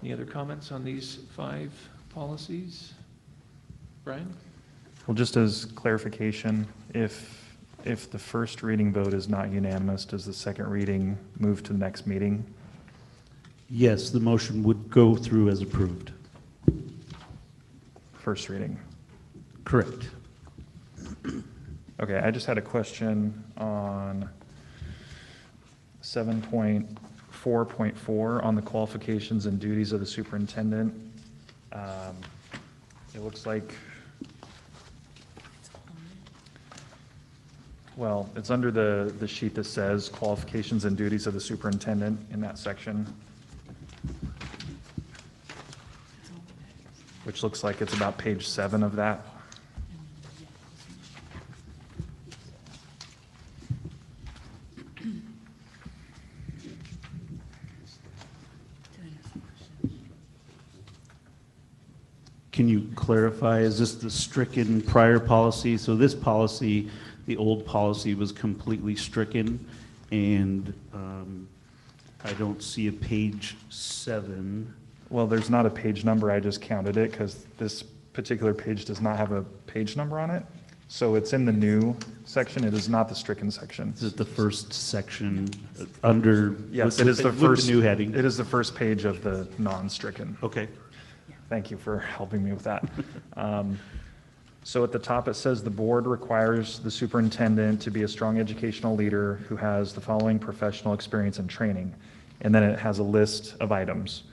Any other comments on these 5 policies? Brian? Well, just as clarification, if the first reading vote is not unanimous, does the second reading move to the next meeting? Yes, the motion would go through as approved. First reading. Correct. Okay, I just had a question on 7.4.4 on the qualifications and duties of the superintendent. It looks like, well, it's under the sheet that says qualifications and duties of the superintendent in that section, which looks like it's about page 7 of that. Can you clarify, is this the stricken prior policy? So this policy, the old policy was completely stricken, and I don't see a page 7. Well, there's not a page number, I just counted it because this particular page does not have a page number on it. So it's in the new section, it is not the stricken section. Is it the first section under? Yes, with it is the with first. new heading. It is the first page of the non-stricken. Okay. Thank you for helping me with that. So at the top, it says the board requires the superintendent to be a strong educational leader who has the following professional experience and training. And then it has a list of items.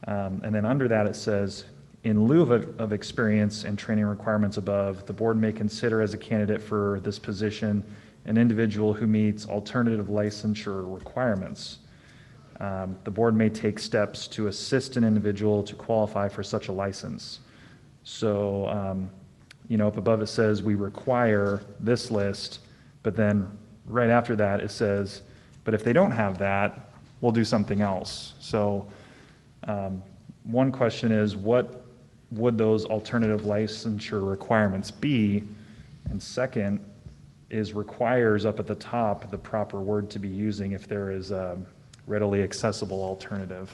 And then under that, it says, in lieu of experience and training requirements above, the board may consider as a candidate for this position an individual who meets alternative licensure requirements. The board may take steps to assist an individual to qualify for such a license. So, up above it says we require this list, but then right after that it says, but if they don't have that, we'll do something else. So, one question is, what would those alternative licensure requirements be? And second, is requires up at the top the proper word to be using if there is a readily accessible alternative?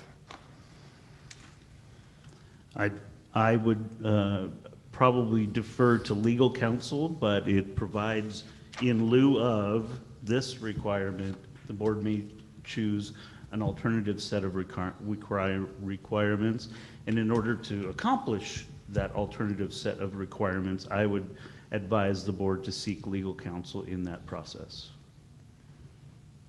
I would probably defer to legal counsel, but it provides in lieu of this requirement, the board may choose an alternative set of requirements. And in order to accomplish that alternative set of requirements, I would advise the board to seek legal counsel in that process.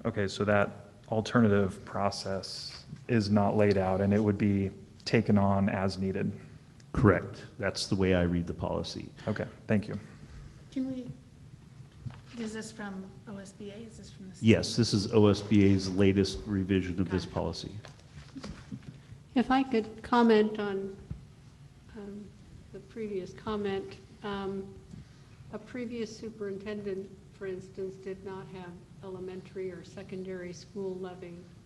Okay, so that alternative process is not laid out and it would be taken on as needed. Correct. That's the way I read the policy. Okay, thank you. Is this from OSBA? Is this from the? Yes, this is OSBA's latest revision of this policy. If I could comment on the previous comment, a previous superintendent, for instance, did not have elementary or secondary school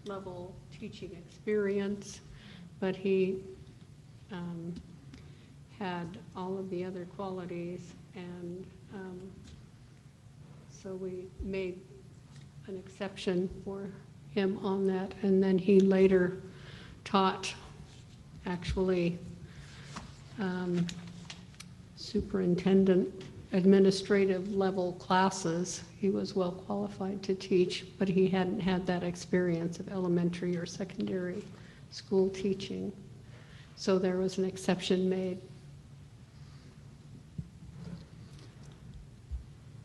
level teaching experience, but he had all of the other qualities, and so we made an exception for him on that. And then he later taught actually superintendent administrative level classes. He was well qualified to teach, but he hadn't had that experience of elementary or secondary school teaching. So there was an exception made.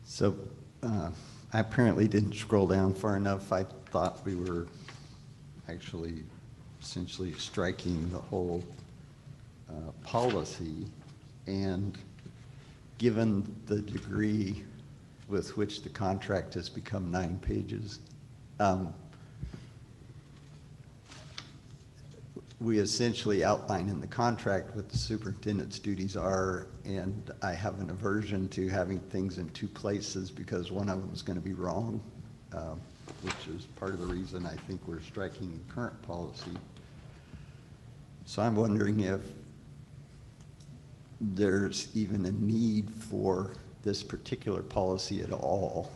So I apparently didn't scroll down far enough. I thought we were actually essentially striking the whole policy, and given the degree with which the contract has become 9 pages, we essentially outline in the contract what the superintendent's duties are, and I have an aversion to having things in 2 places because one of them is going to be wrong, which is part of the reason I think we're striking the current policy. So I'm wondering if there's even a need for this particular policy at all,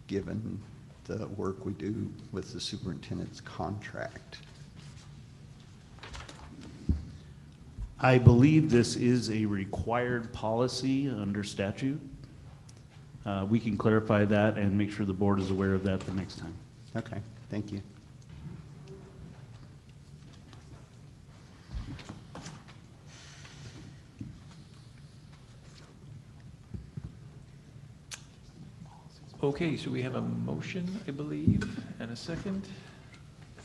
given the work we do with the superintendent's contract. I believe this is a required policy under statute. We can clarify that and make sure the board is aware of that the next time. Okay, thank you. Okay, so we have a motion, I believe, and a second.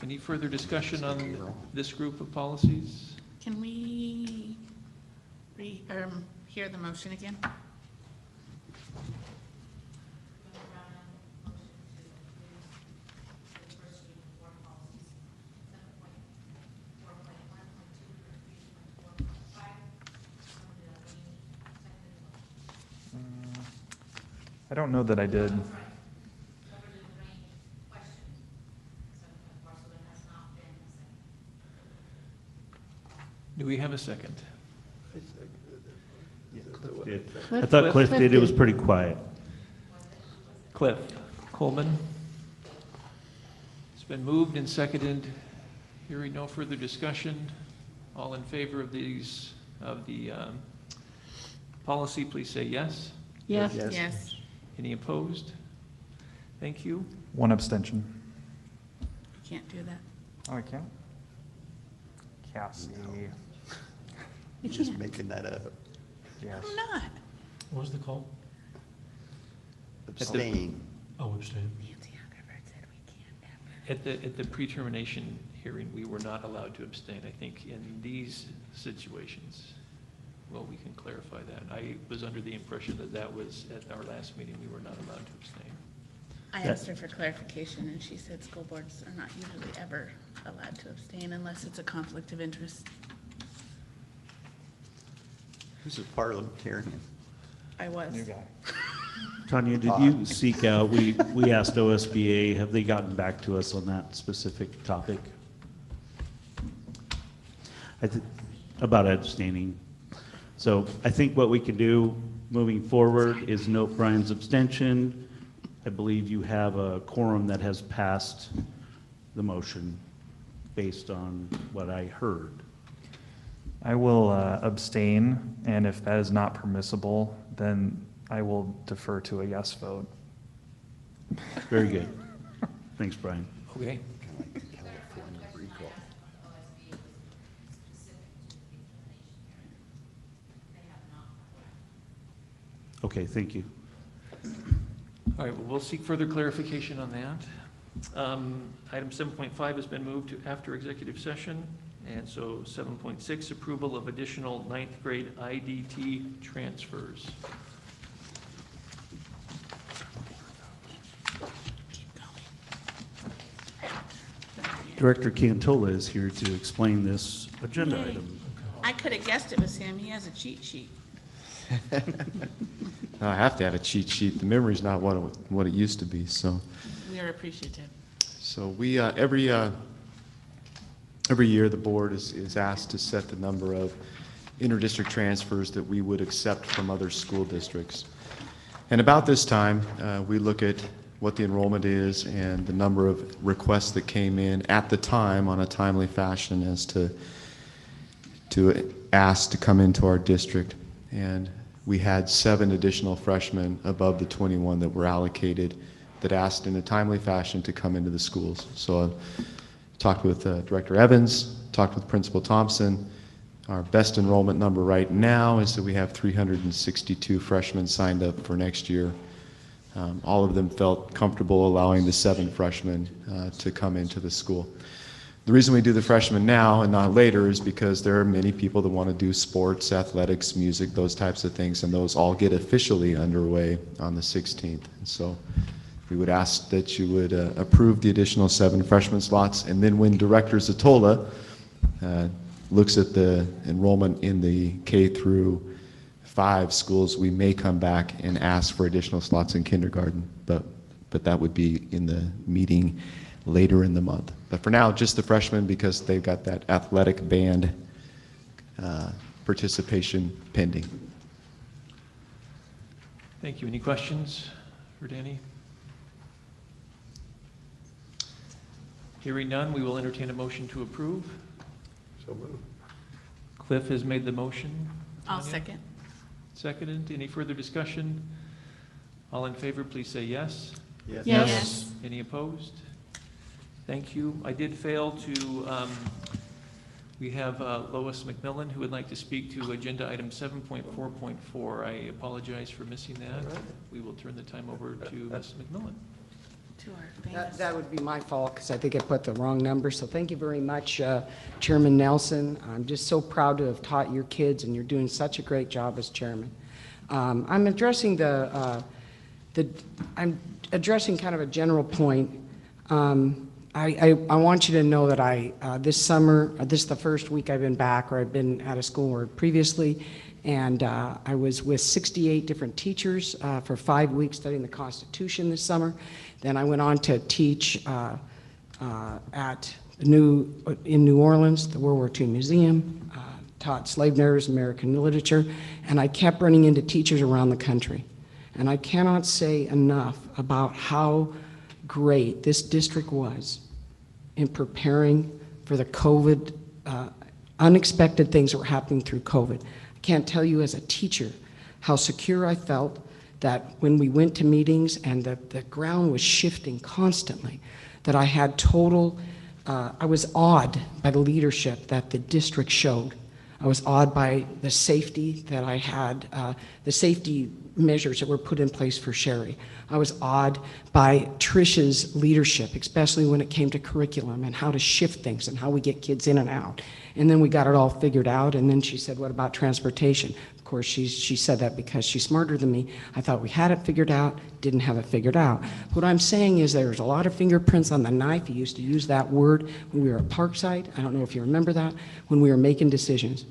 Any further discussion on this group of policies? Can we hear the motion again? I don't know that I did. Do we have a second? Cliff did. I thought Cliff did. It was pretty quiet. Cliff Coleman. It's been moved and seconded. Hearing no further discussion. All in favor of these, of the policy, please say yes. Yes. Yes. Any opposed? Thank you. 1 abstention. You can't do that. Oh, I can't? Cassie. You're just making that up. Yes. I'm not. What was the call? Abstain. Oh, abstain. At the pre-termination hearing, we were not allowed to abstain. I think in these situations, well, we can clarify that. I was under the impression that that was, at our last meeting, we were not allowed to abstain. I asked her for clarification, and she said school boards are not usually ever allowed to abstain unless it's a conflict of interest. Who's a parliamentarian? I was. New guy. Tanya, did you seek out, we asked OSBA, have they gotten back to us on that specific topic? About abstaining. So I think what we can do moving forward is note Brian's abstention. I believe you have a quorum that has passed the motion based on what I heard. I will abstain, and if that is not permissible, then I will defer to a yes vote. Very good. Thanks, Brian. Okay. California recall. Okay, thank you. All right, well, we'll seek further clarification on that. Item 7.5 has been moved to after executive session, and so 7.6, approval of additional 9th grade IDT transfers. Director Cantola is here to explain this agenda Yay. item. I could have guessed it was him. He has a cheat sheet. I have to have a cheat sheet. The memory's not what it used to be, so. We are appreciative. So we, every year, the board is asked to set the number of interdistrict transfers that we would accept from other school districts. And about this time, we look at what the enrollment is and the number of requests that came in at the time on a timely fashion as to ask to come into our district. And we had 7 additional freshmen above the 21 that were allocated that asked in a timely fashion to come into the schools. So I talked with Director Evans, talked with Principal Thompson. Our best enrollment number right now is that we have 362 freshmen signed up for next year. All of them felt comfortable allowing the 7 freshmen to come into the school. The reason we do the freshmen now and not later is because there are many people that want to do sports, athletics, music, those types of things, and those all get officially underway on the 16th. And so we would ask that you would approve the additional 7 freshman slots, and then when Director Zatola looks at the enrollment in the K through 5 schools, we may come back and ask for additional slots in kindergarten, but that would be in the meeting later in the month. But for now, just the freshmen because they've got that athletic band participation pending. Thank you. Any questions for Danny? Hearing none, we will entertain a motion to approve. So moved. Cliff has made the motion. I'll Tanya? second. Seconded. Any further discussion? All in favor, please say yes. Yes. Yes. Any opposed? Thank you. I did fail to, we have Lois McMillan who would like to speak to agenda item 7.4.4. I apologize for missing that. All right. We will turn the time over to Ms. McMillan. To our famous. That would be my fault because I think I put the wrong number. So thank you very much, Chairman Nelson. I'm just so proud to have taught your kids, and you're doing such a great job as chairman. I'm addressing I'm addressing kind of a general point. I want you to know that this summer, this is the first week I've been back, or I've been out of school or previously, and I was with 68 different teachers for 5 weeks studying the Constitution this summer. Then I went on to teach in New Orleans, the World War II Museum, taught slave narratives, American literature, and I kept running into teachers around the country. And I cannot say enough about how great this district was in preparing for the COVID, unexpected things that were happening through COVID. I can't tell you as a teacher how secure I felt that when we went to meetings and the ground was shifting constantly, that I had I was awed by the leadership that the district showed. I was awed by the safety that I had, the safety measures that were put in place for Sherry. I was awed by Trish's leadership, especially when it came to curriculum and how to shift things and how we get kids in and out. And then we got it all figured out, and then she said, what about transportation? Of course, she said that because she's smarter than me. I thought we had it figured out, didn't have it figured out. What I'm saying is there's a lot of fingerprints on the knife. He used to use that word when we were at Parkside. I don't know if you remember that, when we were making decisions.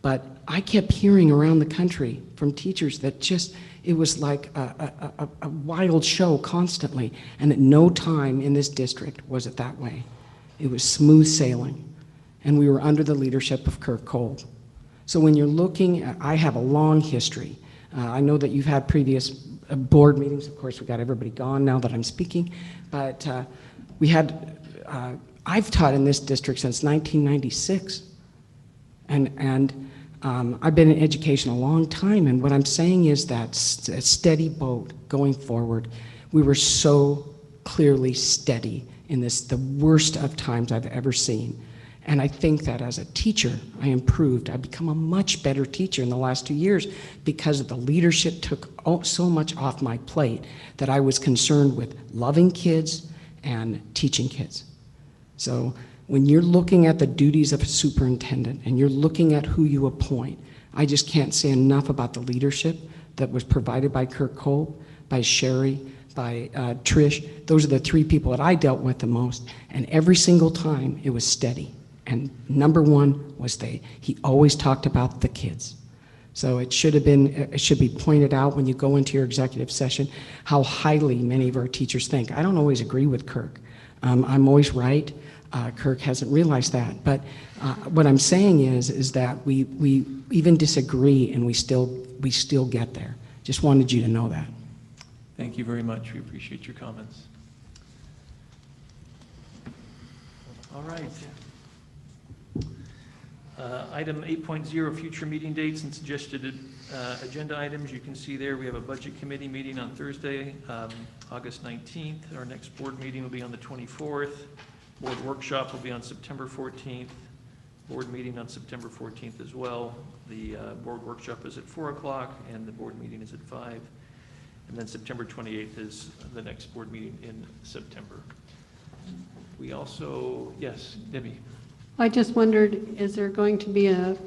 But I kept hearing around the country from teachers that just, it was like a wild show constantly, and at no time in this district was it that way. It was smooth sailing, and we were under the leadership of Kirk Kolb. So when you're looking at, I have a long history. I know that you've had previous board meetings. Of course, we got everybody gone now that I'm speaking, but we had, I've taught in this district since 1996, and I've been in education a long time, and what I'm saying is that a steady boat going forward. We were so clearly steady in this, the worst of times I've ever seen. And I think that as a teacher, I improved. I've become a much better teacher in the last 2 years because the leadership took so much off my plate that I was concerned with loving kids and teaching kids. So when you're looking at the duties of a superintendent and you're looking at who you appoint, I just can't say enough about the leadership that was provided by Kirk Kolb, by Sherry, by Trish. Those are the 3 people that I dealt with the most, and every single time it was steady. And number one was he always talked about the kids. So it should be pointed out when you go into your executive session how highly many of our teachers think. I don't always agree with Kirk. I'm always right. Kirk hasn't realized that. But what I'm saying is that we even disagree and we still get there. Just wanted you to know that. Thank you very much. We appreciate your comments. All right. Item 8.0, future meeting dates and suggested agenda items. You can see there we have a budget committee meeting on Thursday, August 19th. Our next board meeting will be on the 24th. Board workshop will be on September 14th. Board meeting on September 14th as well. The board workshop is at 4 o'clock and the board meeting is at 5. And then September 28th is the next board meeting in September. We also, yes, Debbie. I just wondered, is there going to be an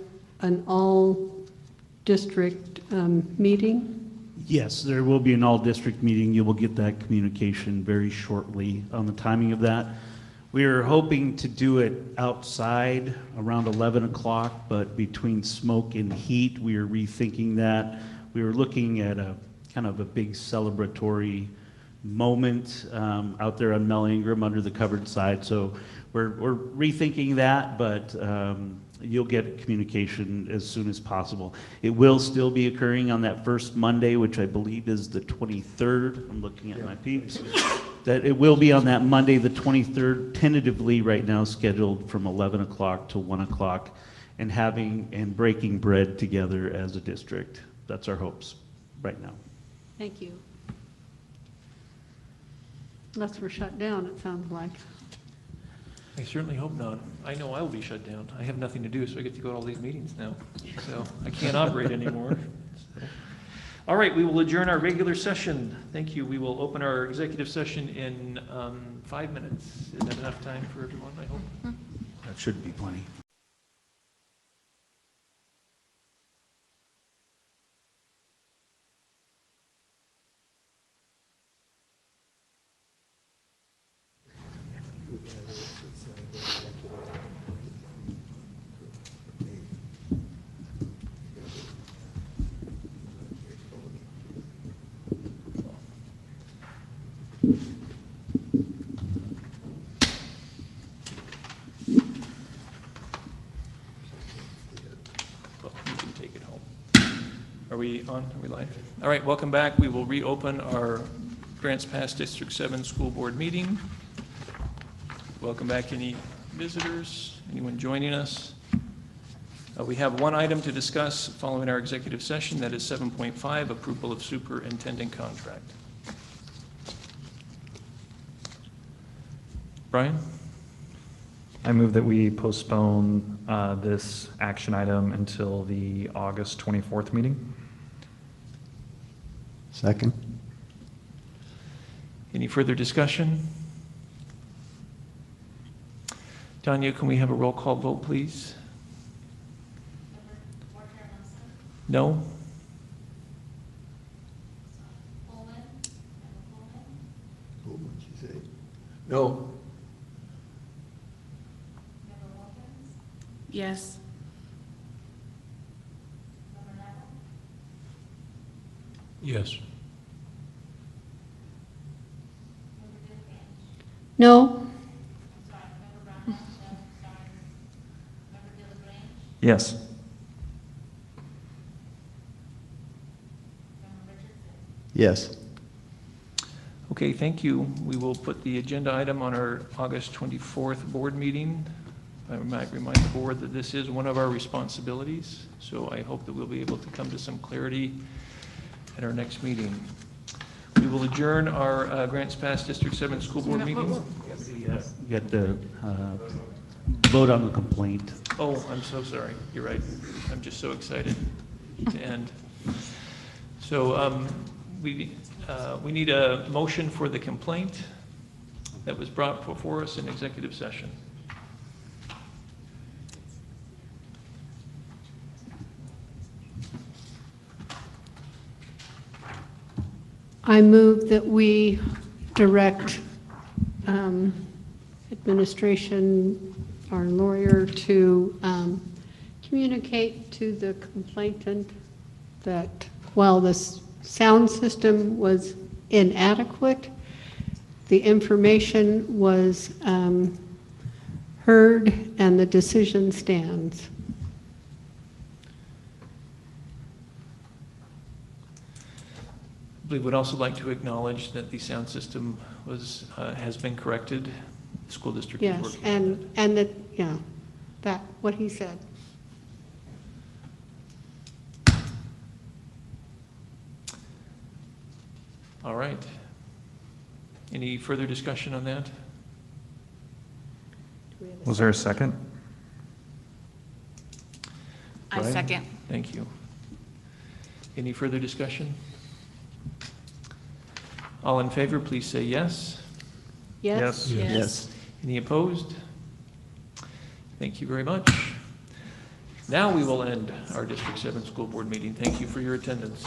all-district meeting? Yes, there will be an all-district meeting. You will get that communication very shortly on the timing of that. We are hoping to do it outside around 11 o'clock, but between smoke and heat, we are rethinking that. We were looking at a kind of a big celebratory moment out there on Mel Ingram under the covered side. So we're rethinking that, but you'll get communication as soon as possible. It will still be occurring on that first Monday, which I believe is the 23rd. I'm looking at my peeps. That it will be on that Monday, the 23rd, tentatively right now scheduled from 11 o'clock to 1 o'clock, and breaking bread together as a district. That's our hopes right now. Thank you. Unless we're shut down, it sounds like. I certainly hope not. I know I will be shut down. I have nothing to do, so I get to go to all these meetings now. So I can't operate anymore. So. All right, we will adjourn our regular session. Thank you. We will open our executive session in 5 minutes. Is that enough time for everyone, I hope? That should be plenty. Are we on? Are we live? All right, welcome back. We will reopen our Grants Pass District 7 School Board meeting. Welcome back any visitors, anyone joining us. We have one item to discuss following our executive session, that is 7.5, approval of superintendent contract. Brian? I move that we postpone this action item until the August 24th meeting. Second. Any further discussion? Tanya, can we have a roll call vote, please? No? No. Yes. Yes. No? Yes. Yes. Okay, thank you. We will put the agenda item on our August 24th board meeting. I might remind the board that this is one of our responsibilities, so I hope that we'll be able to come to some clarity at our next meeting. We will adjourn our Grants Pass District 7 School Board meeting. You got to vote on the complaint. Oh, I'm so sorry. You're right. I'm just so excited to end. So we need a motion for the complaint that was brought before us in executive session. I move that we direct administration, our lawyer, to communicate to the complainant that while the sound system was inadequate, the information was heard and the decision stands. We would also like to acknowledge that the sound system was, has been corrected. The school district is Yes, working on and that, yeah, that, what he said. All right. Any further discussion on that? Was there a second? I Brian? second. Thank you. Any further discussion? All in favor, please say yes. Yes? Yes. Any opposed? Thank you very much. Now we will end our District 7 School Board meeting. Thank you for your attendance.